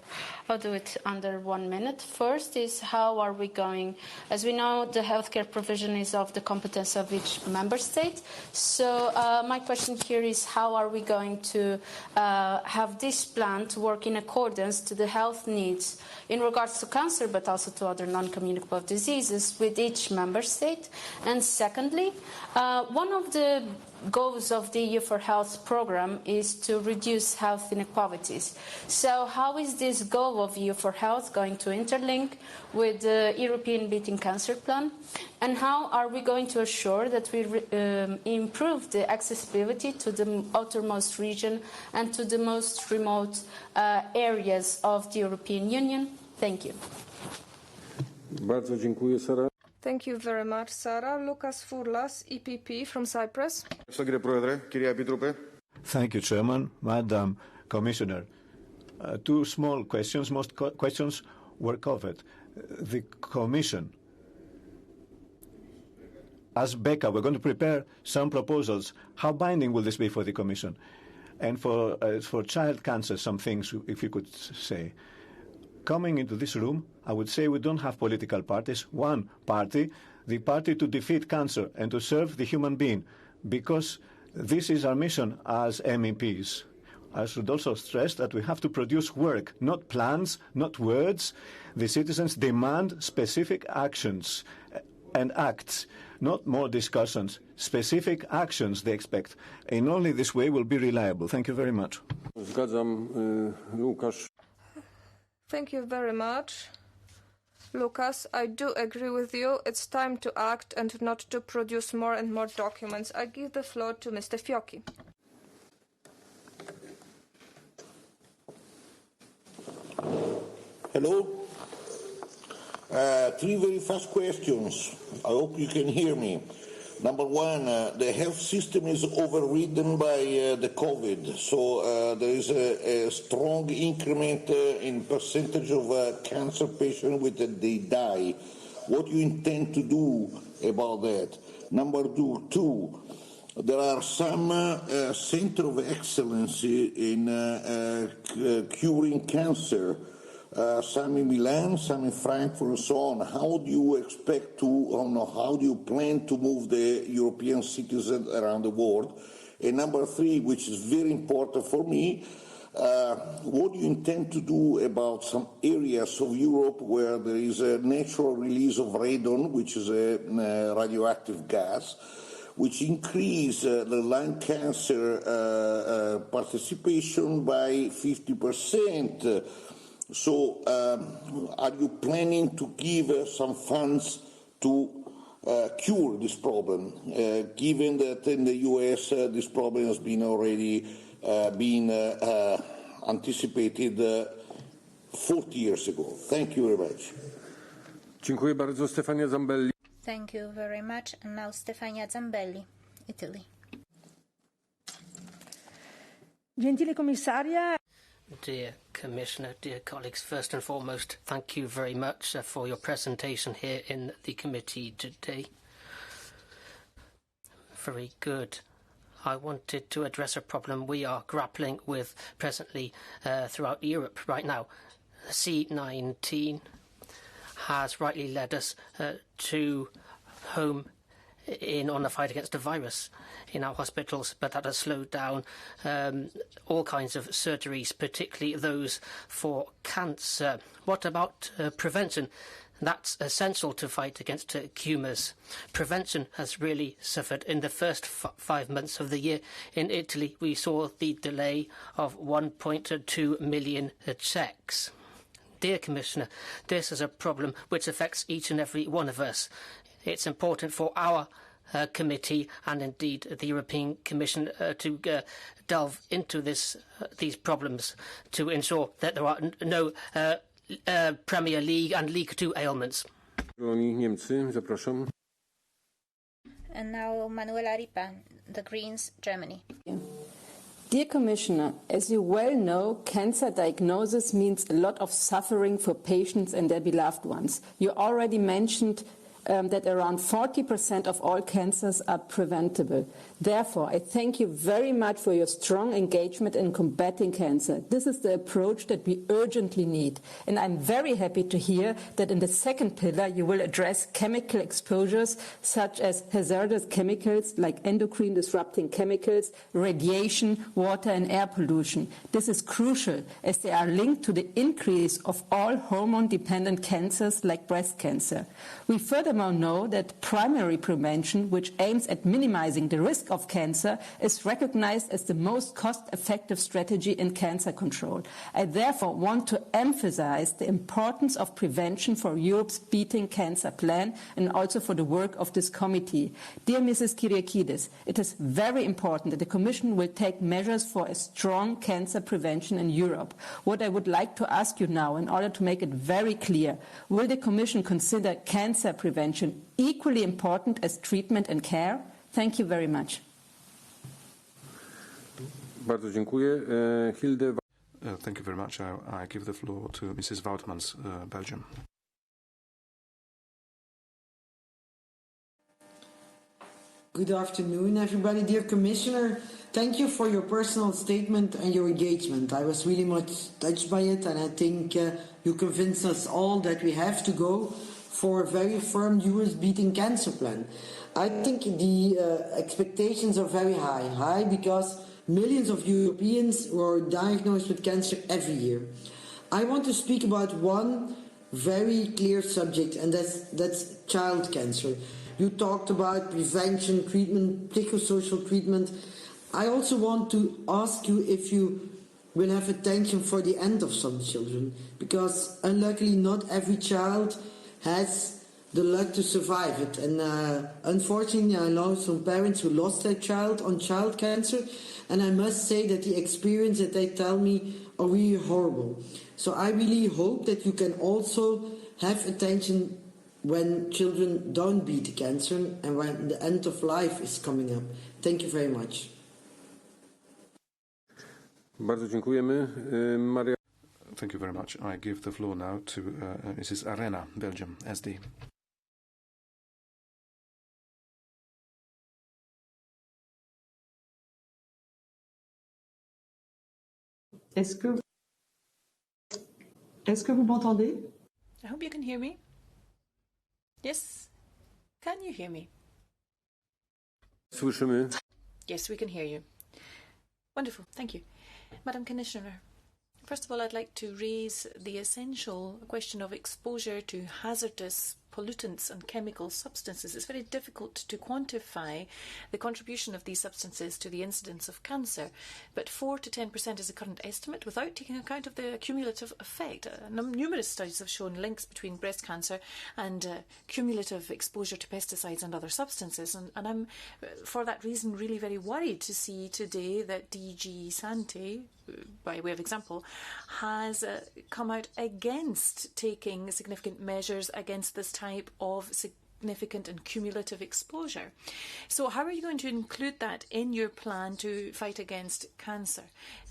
Speaker 18: I'll do it under 1 minute. First is, how are we going? As we know, the healthcare provision is of the competence of each member state. So my question here is, how are we going to have this plan to work in accordance to the health needs in regards to cancer, but also to other non-communicable diseases with each each member state? And secondly, one of the goals of the EU for Health programme is to reduce health inequalities. So how is this goal of EU for Health going to interlink with the European Beating Cancer Plan? And how are we going to assure that we improve the accessibility to the outermost region and to the most remote areas of the European Union? Thank you.
Speaker 2: Bardzo dziękuję, Sara.
Speaker 1: Thank you very much, Sarah. Lucas Fourlas, EPP from Cyprus.
Speaker 19: Thank you, Chairman. Madam Commissioner, two small questions. Most questions were covered. The Commission, as BECA, we're going to prepare some proposals. How binding will this be for the Commission? And for child cancer, some things, if you could say. Coming into this room, I would say we don't have political parties. One party, the party to defeat cancer and to serve the human being, because this is our mission as MEPs. I should also stress that we have to produce work, not plans, not words. The citizens demand specific actions and acts, not more discussions. Specific actions they expect. And only this way will be reliable. Thank you very much.
Speaker 2: Zgadzam, Łukasz.
Speaker 1: Thank you very much, Lucas. I do agree with you. It's time to act and not to produce more and more documents. I give the floor to Mr. Fiocchi.
Speaker 20: Hello. Three very fast questions. I hope you can hear me. Number one, the health system is overridden by the COVID, so there is a strong increment in percentage of cancer patients with they die. What do you intend to do about that? Number two, there are some centers of excellence in curing cancer. Some in Milan, some in Frankfurt, and so on. How do you expect to, how do you plan to move the European citizens around the world? And number three, which is very important for me, what do you intend to do about some areas of Europe where there is a natural release of radon, which is a radioactive gas, which increase the lung cancer participation by 50%? So are you planning to give some funds to cure this problem, given that in the US this problem has been already anticipated 40 years ago? Thank you very much.
Speaker 2: Dziękuję bardzo, Stefania Zambelli.
Speaker 11: Thank you very much. And now Stefania Zambelli, Italy.
Speaker 21: Gentile commissaria.
Speaker 22: Dear Commissioner, dear colleagues, first and foremost, thank you very much for your presentation here in the committee today. Very good. I wanted to address a problem we are grappling with presently throughout Europe right now. C-19 has rightly led us to home on the fight against the virus in our hospitals, but that has slowed down all kinds of surgeries, particularly those for cancer. What about prevention? That's essential to fight against tumours. Prevention has really suffered. In the first 5 months of the year in Italy, we saw the delay of 1.2 million checks. Dear Commissioner, this is a problem which affects each and every one of us. It's important for our committee and indeed the European Commission to delve into these problems to ensure that there are no Premier League and League 2 ailments.
Speaker 11: And now Manuela Ripa, the Greens, Germany.
Speaker 23: Dear Commissioner, as you well know, cancer diagnosis means a lot of suffering for patients and their beloved ones. You already mentioned that around 40% of all cancers are preventable. Therefore, I thank you very much for your strong engagement in combating cancer. This is the approach that we urgently need. And I'm very happy to hear that in the second pillar you will address chemical exposures such as hazardous chemicals like endocrine disrupting chemicals, radiation, water and air pollution. This is crucial as they are linked to the increase of all hormone-dependent cancers like breast cancer. We furthermore know that primary prevention, which aims at minimizing the risk of cancer, is recognized as the most cost-effective strategy in cancer control. I therefore want to emphasize the importance of prevention for Europe's Beating Cancer Plan and also for the work of this committee. Dear Mrs. Kyriakides, it is very important that the Commission will take measures for a strong cancer prevention in Europe. What I would like to ask you now, in order to make it very clear, will the Commission consider cancer prevention equally important as treatment and care? Thank you very much.
Speaker 2: Bardzo dziękuję. Hilde.
Speaker 6: Thank you very much. I give the floor to Mrs. Woutmans, Belgium.
Speaker 4: Good afternoon, everybody. Dear Commissioner, thank you for your personal statement and your engagement. I was really much touched by it, and I think you convinced us all that we have to go for a very firm US Beating Cancer Plan. I think the expectations are very high because millions of Europeans are diagnosed with cancer every year. I want to speak about one very clear subject, and that's child cancer. You talked about prevention, treatment, psychosocial treatment. I also want to ask you if you will have attention for the end of some children, because unluckily not every child has the luck to survive it. And unfortunately, I know some parents who lost their child on child cancer, and I must say that the experience that they tell me are really horrible. So I really hope that you can also have attention when children don't beat the cancer and when the end of life is coming up. Thank you very much.
Speaker 2: Bardzo dziękujemy. Maria.
Speaker 6: Thank you very much. I give the floor now to Mrs. Arena, Belgium, SD.
Speaker 5: Est-ce que vous m'entendez?
Speaker 15: I hope you can hear me. Yes? Can you hear me?
Speaker 2: Słyszymy.
Speaker 15: Yes, we can hear you. Wonderful, thank you. Madam Commissioner, first of all, I'd like to raise the essential question of exposure to hazardous pollutants and chemical substances. It's very difficult to quantify the contribution of these substances to the incidence of cancer, but 4 to 10% is the current estimate without taking account of the cumulative effect. Numerous studies have shown links between breast cancer and cumulative exposure to pesticides and other substances, and I'm, for that reason, really very worried to see today that DG Sante, by way of example, has come out against taking significant measures against this type of significant and cumulative exposure. So how are you going to include that in your plan to fight against cancer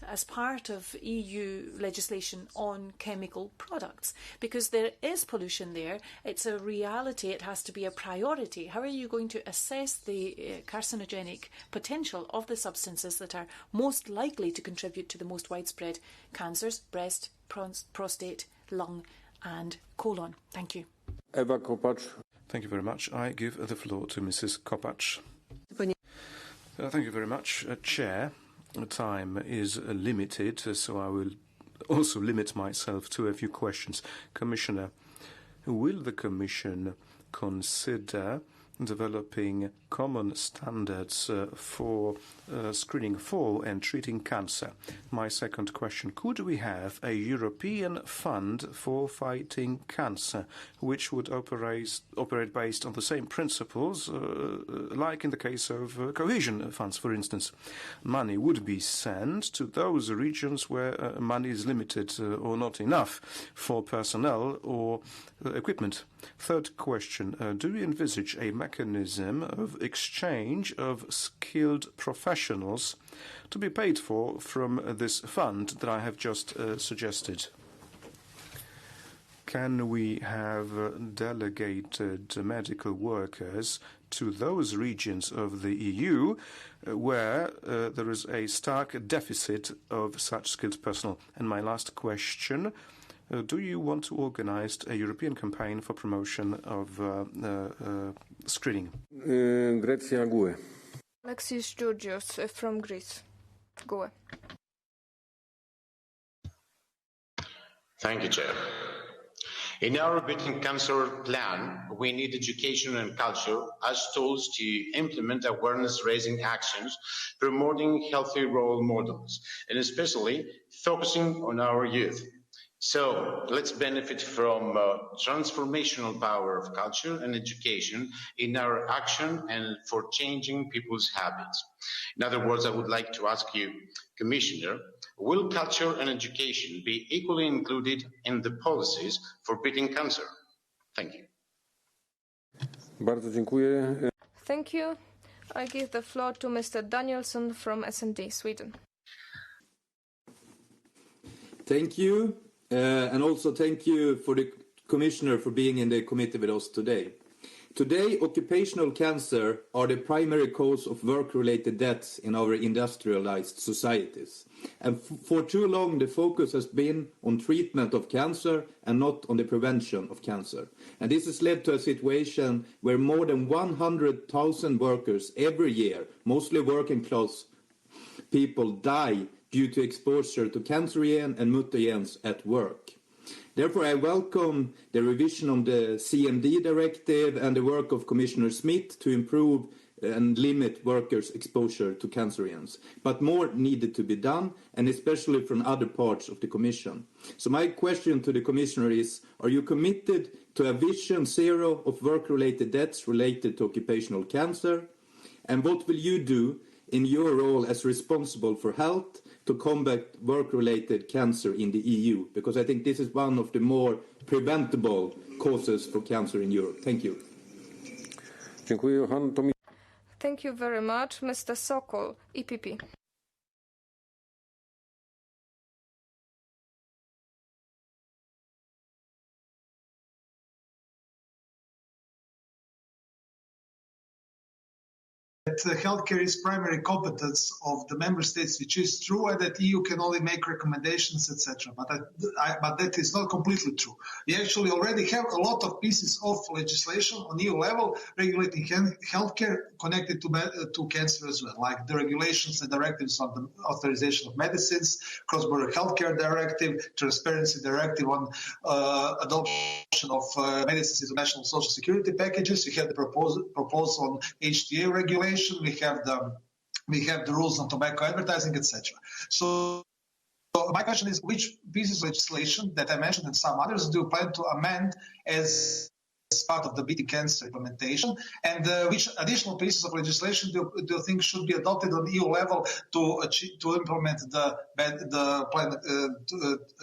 Speaker 15: as part of EU legislation on chemical products? Because there is pollution there, it's a reality, it has to be a priority. How are you going to assess the carcinogenic potential of the substances that are most likely to contribute to the most widespread cancers, breast, prostate, lung and colon? Thank you.
Speaker 2: Eva Kopacz.
Speaker 6: Thank you very much. I give the floor to Mrs. Kopacz. Thank you very much. Chair, time is limited, so I will also limit myself to a few questions. Commissioner, will the Commission consider developing common standards for screening for and treating cancer? My second question, could we have a European fund for fighting cancer, which would operate based on the same principles, like in the case of cohesion funds, for instance? Money would be sent to those regions where money is limited or not enough for personnel or equipment. Third question, do you envisage a mechanism of exchange of skilled professionals to be paid for from this fund that I have just suggested? Can we have delegated medical workers to those regions of the EU where there is a stark deficit of such skilled personnel. And my last question, do you want to organize a European campaign for promotion of screening?
Speaker 2: Grecia GUE.
Speaker 1: Alexis Georgios from Greece. GUE.
Speaker 7: Thank you, Chair. In our Beating Cancer plan, we need education and culture as tools to implement awareness-raising actions, promoting healthy role models, and especially focusing on our youth. So let's benefit from transformational power of culture and education in our action and for changing people's habits. In other words, I would like to ask you, Commissioner, will culture and education be equally included in the policies for beating cancer? Thank you.
Speaker 2: Bardzo dziękuję.
Speaker 1: Thank you. I give the floor to Mr. Danielsson from S&D, Sweden.
Speaker 9: Thank you. And also thank you for the Commissioner for being in the committee with us today. Today, occupational cancer are the primary cause of work-related deaths in our industrialized societies. And for too long, the focus has been on treatment of cancer and not on the prevention of cancer. And this has led to a situation where more than 100,000 workers every year, mostly working class people, die due to exposure to cancerogen and mutagens at work. Therefore, I welcome the revision of the CMD directive and the work of Commissioner Smith to improve and limit workers' exposure to cancerogens. But more needed to be done, and especially from other parts of the Commission. So my question to the Commissioner is, are you committed to a vision zero of work-related deaths related to occupational cancer? And what will you do in your role as responsible for health to combat work-related cancer in the EU? Because I think this is one of the more preventable causes for cancer in Europe. Thank you.
Speaker 1: Thank you very much. Mr. Sokol, EPP.
Speaker 12: That healthcare is primary competence of the member states, which is true, and that EU can only make recommendations, etc. But that is not completely true. We actually already have a lot of pieces of legislation on EU level regulating healthcare connected to cancer as well, like the regulations and directives on the authorization of medicines, cross-border healthcare directive, transparency directive on adoption of medicines into national social security packages. We have the proposal on HTA regulation. We have the rules on tobacco advertising, etc. So my question is, which pieces of legislation that I mentioned and some others do you plan to amend as part of the beating cancer implementation, and which additional pieces of legislation do you think should be adopted on EU level to implement the plan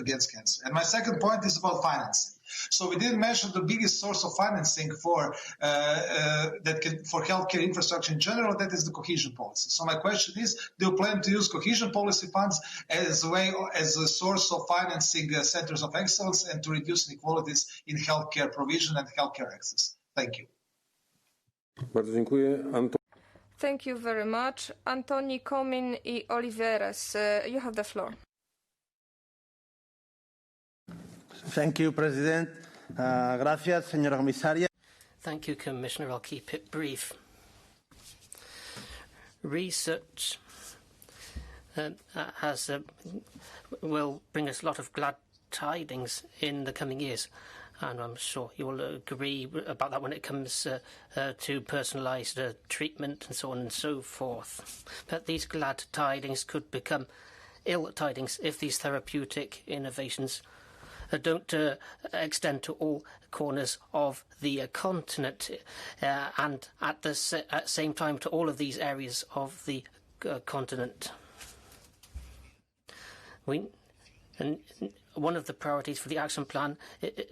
Speaker 12: against cancer? And my second point is about financing. So we didn't mention the biggest source of financing for healthcare infrastructure in general. That is the cohesion policy. So my question is, do you plan to use cohesion policy funds as a source of financing centers of excellence and to reduce inequalities in healthcare provision and healthcare access? Thank you.
Speaker 1: Thank you very much. Antoni Komin y Oliveres, you have the floor.
Speaker 24: Thank you, President. Gracias, señora comisaria.
Speaker 22: Thank you, Commissioner. I'll keep it brief. Research will bring us a lot of glad tidings in the coming years, and I'm sure you will agree about that when it comes to personalised treatment and so on and so forth. But these glad tidings could become ill tidings if these therapeutic innovations don't extend to all corners of the continent and at the same time to all of these areas of the continent. One of the priorities for the action plan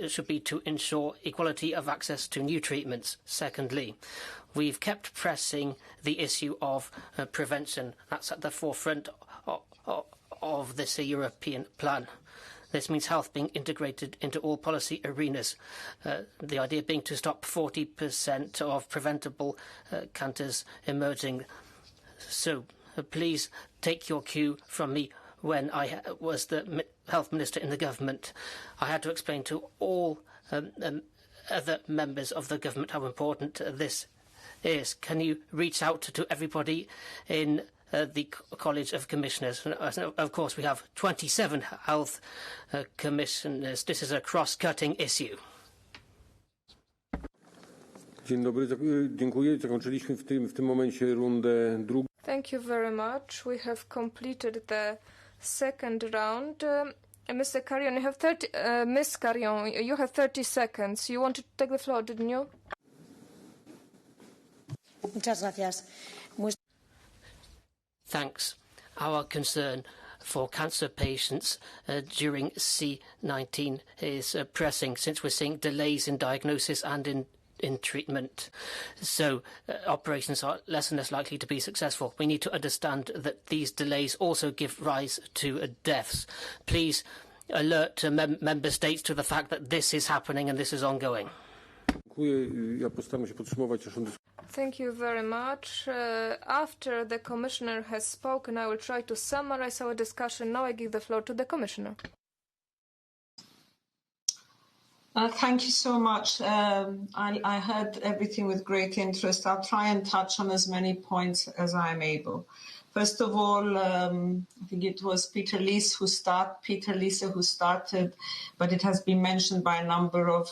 Speaker 22: should be to ensure equality of access to new treatments. Secondly, we've kept pressing the issue of prevention. That's at the forefront of this European plan. This means health being integrated into all policy arenas. The idea being to stop 40% of preventable cancers emerging. So please take your cue from me. When I was the health minister in the government, I had to explain to all other members of the government how important this is. Can you reach out to everybody in the College of Commissioners? Of course, we have 27 health commissioners. This is a cross-cutting issue.
Speaker 2: Dzień dobry, dziękuję. Zakończyliśmy w tym momencie rundę drugą.
Speaker 1: Thank you very much. We have completed the second round. Mr. Carrion, you have 30. Miss Carrion, you have 30 seconds. You wanted to take the floor, didn't you?
Speaker 3: Muchas gracias.
Speaker 22: Thanks. Our concern for cancer patients during C19 is pressing, since we're seeing delays in diagnosis and in treatment. So operations are less and less likely to be successful. We need to understand that these delays also give rise to deaths. Please alert member states to the fact that this is happening and this is ongoing.
Speaker 1: Thank you very much. After the Commissioner has spoken, I will try to summarize our discussion. Now I give the floor to the Commissioner.
Speaker 10: Thank you so much. I heard everything with great interest. I'll try and touch on as many points as I'm able. First of all, I think it was Peter Liese who started, but it has been mentioned by a number of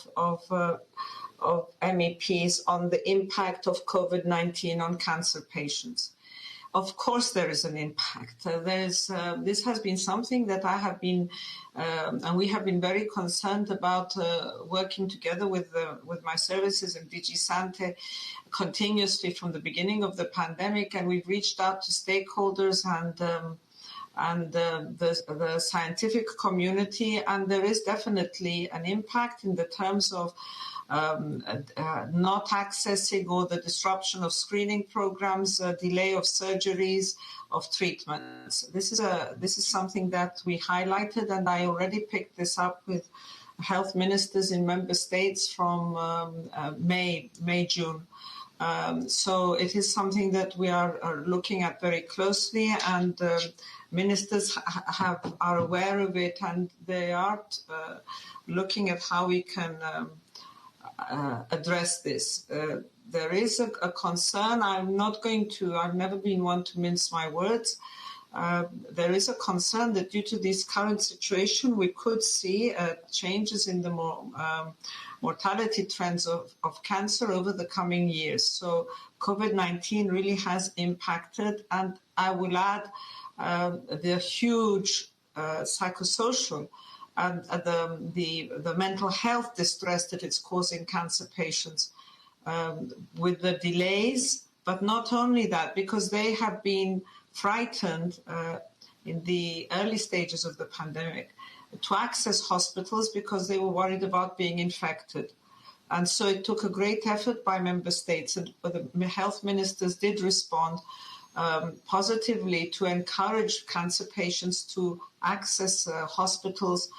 Speaker 10: MEPs on the impact of COVID-19 on cancer patients. Of course, there is an impact. This has been something that I have been, and we have been very concerned about, working together with my services and DG Sante continuously from the beginning of the pandemic, and we've reached out to stakeholders and the scientific community, and there is definitely an impact in the terms of not accessing or the disruption of screening programs, delay of surgeries, of treatments. This is something that we highlighted, and I already picked this up with health ministers in member states from May, June. So it is something that we are looking at very closely, and ministers are aware of it, and they are looking at how we can address this. There is a concern. I've never been one to mince my words. There is a concern that due to this current situation, we could see changes in the mortality trends of cancer over the coming years. So COVID-19 really has impacted, and I will add the huge psychosocial and the mental health distress that it's causing cancer patients with the delays. But not only that, because they have been frightened in the early stages of the pandemic to access hospitals because they were worried about being infected. And so it took a great effort by member states, and the health ministers did respond positively to encourage cancer patients to access hospitals,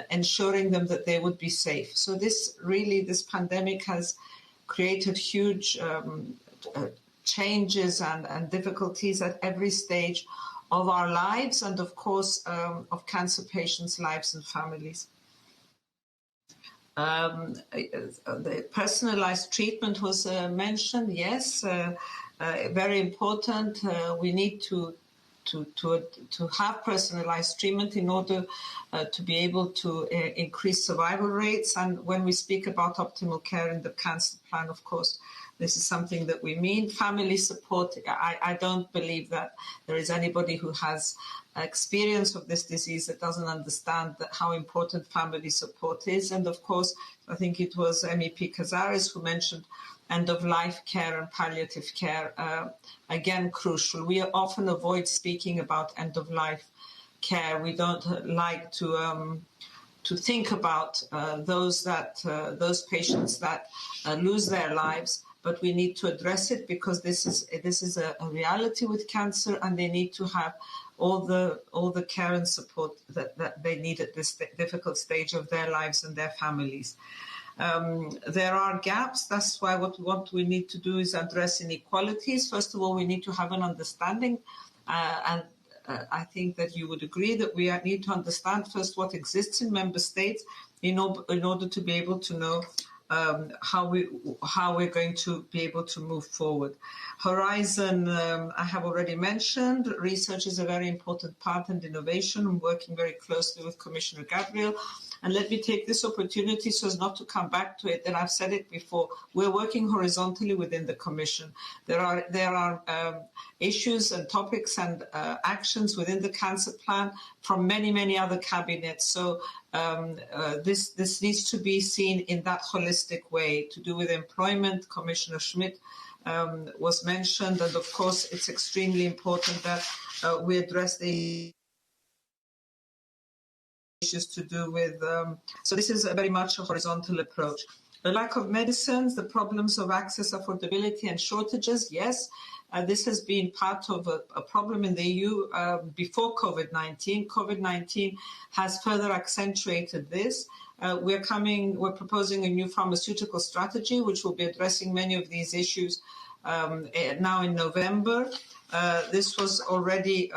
Speaker 10: ensuring them that they would be safe. So this pandemic has created huge changes and difficulties at every stage of our lives, and of course of cancer patients' lives and families. The personalized treatment was mentioned. Yes, very important. We need to have personalized treatment in order to be able to increase survival rates. And when we speak about optimal care in the cancer plan, of course, this is something that we mean. Family support, I don't believe that there is anybody who has experience of this disease that doesn't understand how important family support is. And of course, I think it was MEP Cazares who mentioned end-of-life care and palliative care, again, crucial. We often avoid speaking about end-of-life care. We don't like to think about those patients that lose their lives, but we need to address it because this is a reality with cancer, and they need to have all the care and support that they need at this difficult stage of their lives and their families. There are gaps. That's why what we need to do is address inequalities. First of all, we need to have an understanding, and I think that you would agree that we need to understand first what exists in member states in order to be able to know how we're going to be able to move forward. Horizon, I have already mentioned. Research is a very important part, and innovation. I'm working very closely with Commissioner Gabriel. And let me take this opportunity so as not to come back to it. And I've said it before. We're working horizontally within the Commission. There are issues and topics and actions within the cancer plan from many other cabinets. So this needs to be seen in that holistic way. To do with employment, Commissioner Schmidt was mentioned, and of course it's extremely important that we address the issues to do with, so this is very much a horizontal approach. The lack of medicines, the problems of access, affordability and shortages, yes, this has been part of a problem in the EU before COVID-19. COVID-19 has further accentuated this. We're proposing a new pharmaceutical strategy which will be addressing many of these issues now in November. This was already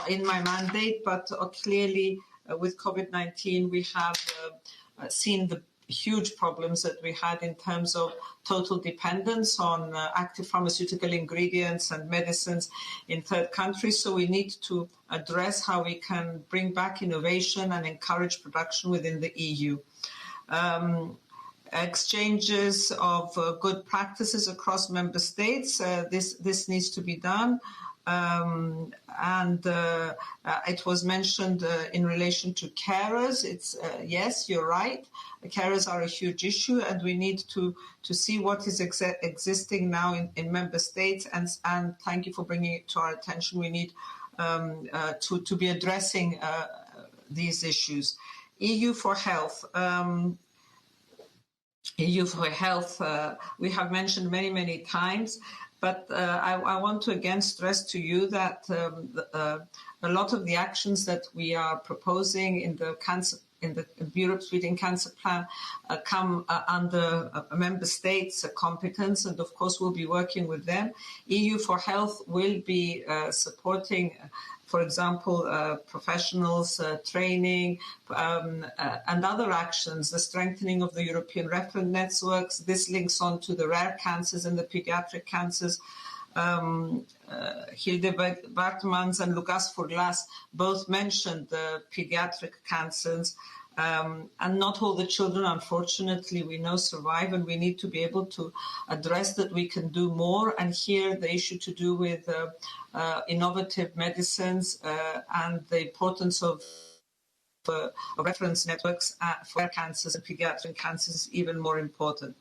Speaker 10: in my mandate, but clearly with COVID-19 we have seen the huge problems that we had in terms of total dependence on active pharmaceutical ingredients and medicines in third countries. So we need to address how we can bring back innovation and encourage production within the EU. Exchanges of good practices across member states. This needs to be done. And it was mentioned in relation to carers. It's yes, you're right. Carers are a huge issue, and we need to see what is existing now in member states. And thank you for bringing it to our attention. We need to be addressing these issues. EU for Health. EU for Health, we have mentioned many times, but I want to again stress to you that a lot of the actions that we are proposing in the Europe's Treating Cancer Plan come under member states' competence, and of course we'll be working with them. EU for Health will be supporting, for example, professionals, training, and other actions, the strengthening of the European reference networks. This links on to the rare cancers and the pediatric cancers. Hilde Bartmans and Lucas Forglas both mentioned the pediatric cancers. And not all the children, unfortunately, we know survive, and we need to be able to address that we can do more. And here the issue to do with innovative medicines and the importance of reference networks for cancers and pediatric cancers is even more important.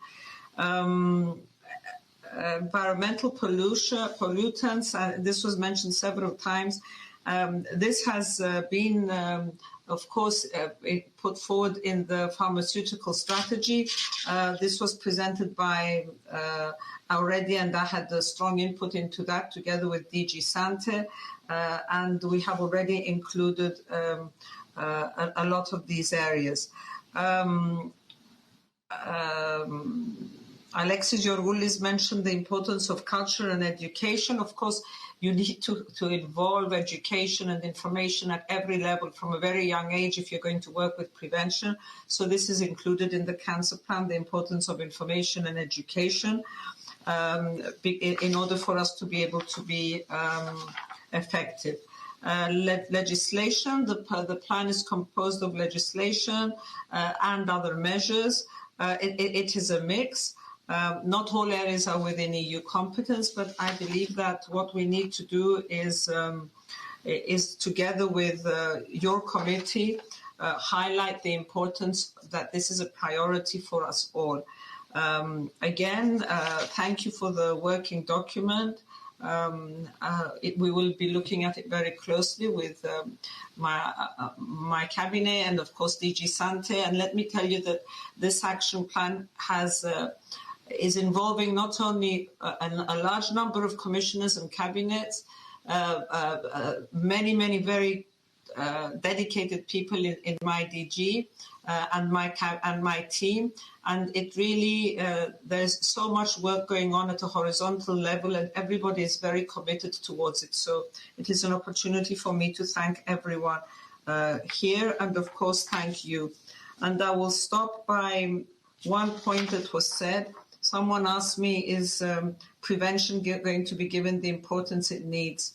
Speaker 10: Environmental pollutants, this was mentioned several times. This has been of course, put forward in the pharmaceutical strategy. This was presented by already, and I had a strong input into that together with DG Sante, and we have already included a lot of these areas. Alexis Yorgoulis mentioned the importance of culture and education. Of course, you need to involve education and information at every level from a very young age if you're going to work with prevention. So this is included in the cancer plan, the importance of information and education in order for us to be able to be effective. Legislation, the plan is composed of legislation and other measures. It is a mix. Not all areas are within EU competence, but I believe that what we need to do is together with your committee, highlight the importance that this is a priority for us all. Again, thank you for the working document. We will be looking at it very closely with my cabinet and, of course, DG Sante. And let me tell you that this action plan is involving not only a large number of commissioners and cabinets, many very dedicated people in my DG and my team, and it really there's so much work going on at a horizontal level, and everybody is very committed towards it. So it is an opportunity for me to thank everyone here, and of course thank you. And I will stop by one point that was said. Someone asked me, is prevention going to be given the importance it needs?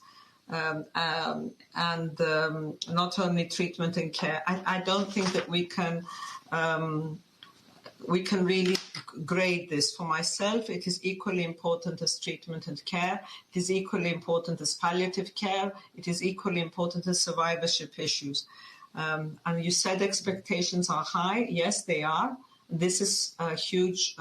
Speaker 10: And not only treatment and care. I don't think that we can really grade this. For myself, it is equally important as treatment and care. It is equally important as palliative care. It is equally important as survivorship issues. And you said expectations are high. Yes, they are. This is a huge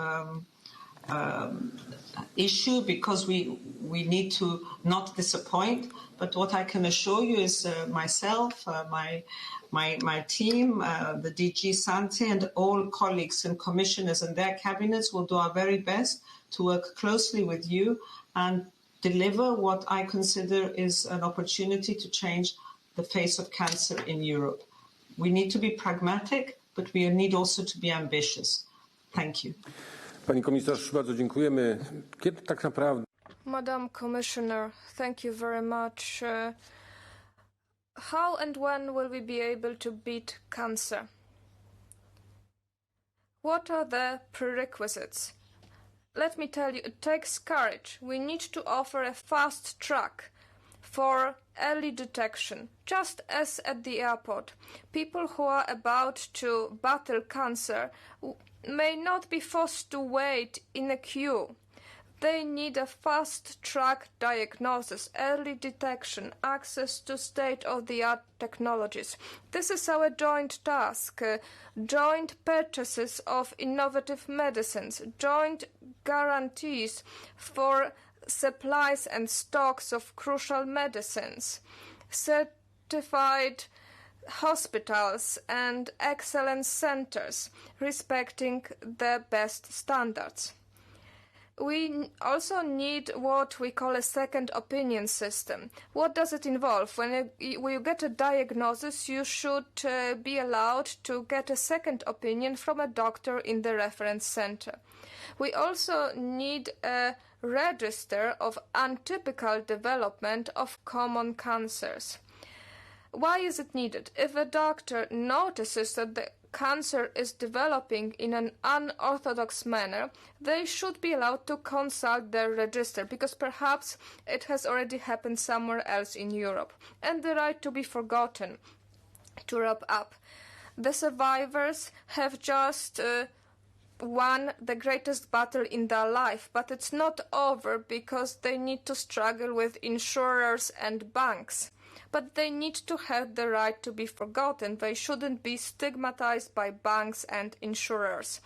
Speaker 10: issue because we need to not disappoint. But what I can assure you is myself, my team, the DG Sante, and all colleagues and commissioners and their cabinets will do our very best to work closely with you and deliver what I consider is an opportunity to change the face of cancer in Europe. We need to be pragmatic, but we need also to be ambitious. Thank you.
Speaker 2: Pani komisarz, bardzo dziękujemy. Kiedy tak naprawdę...
Speaker 1: Madam Commissioner, thank you very much. How and when will we be able to beat cancer? What are the prerequisites? Let me tell you, it takes courage. We need to offer a fast track for early detection, just as at the airport. People who are about to battle cancer may not be forced to wait in a queue. They need a fast-track diagnosis, early detection, access to state-of-the-art technologies. This is our joint task, joint purchases of innovative medicines, joint guarantees for supplies and stocks of crucial medicines, certified hospitals and excellence centers respecting the best standards. We also need what we call a second opinion system. What does it involve? When you get a diagnosis, you should be allowed to get a second opinion from a doctor in the reference center. We also need a register of untypical development of common cancers. Why is it needed? If a doctor notices that the cancer is developing in an unorthodox manner, they should be allowed to consult their register, because perhaps it has already happened somewhere else in Europe. And the right to be forgotten. To wrap up, the survivors have just won the greatest battle in their life, but it's not over because they need to struggle with insurers and banks. But they need to have the right to be forgotten. They shouldn't be stigmatized by banks and insurers.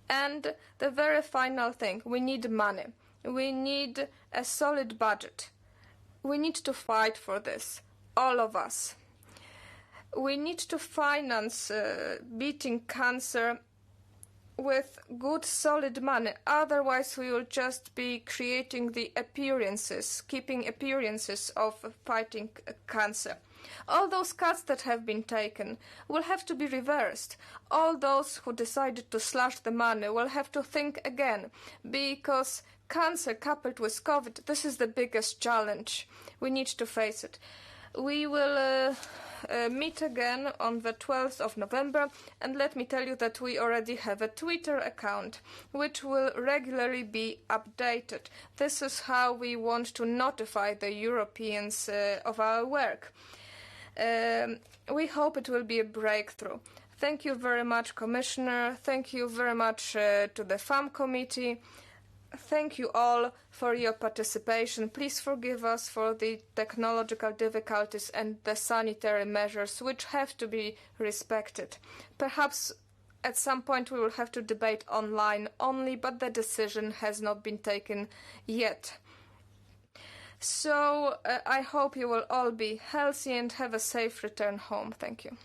Speaker 1: And the very final thing, we need money. We need a solid budget. We need to fight for this, all of us. We need to finance beating cancer with good solid money, otherwise we will just be creating the appearances, keeping appearances of fighting cancer. All those cuts that have been taken will have to be reversed. All those who decided to slash the money will have to think again, because cancer coupled with COVID, this is the biggest challenge. We need to face it. We will meet again on the 12th of November, and let me tell you that we already have a Twitter account which will regularly be updated. This is how we want to notify the Europeans of our work. We hope it will be a breakthrough. Thank you very much, Commissioner. Thank you very much to the FAM committee. Thank you all for your participation. Please forgive us for the technological difficulties and the sanitary measures which have to be respected. Perhaps at some point we will have to debate online only, but the decision has not been taken yet. So I hope you will all be healthy and have a safe return home. Thank you.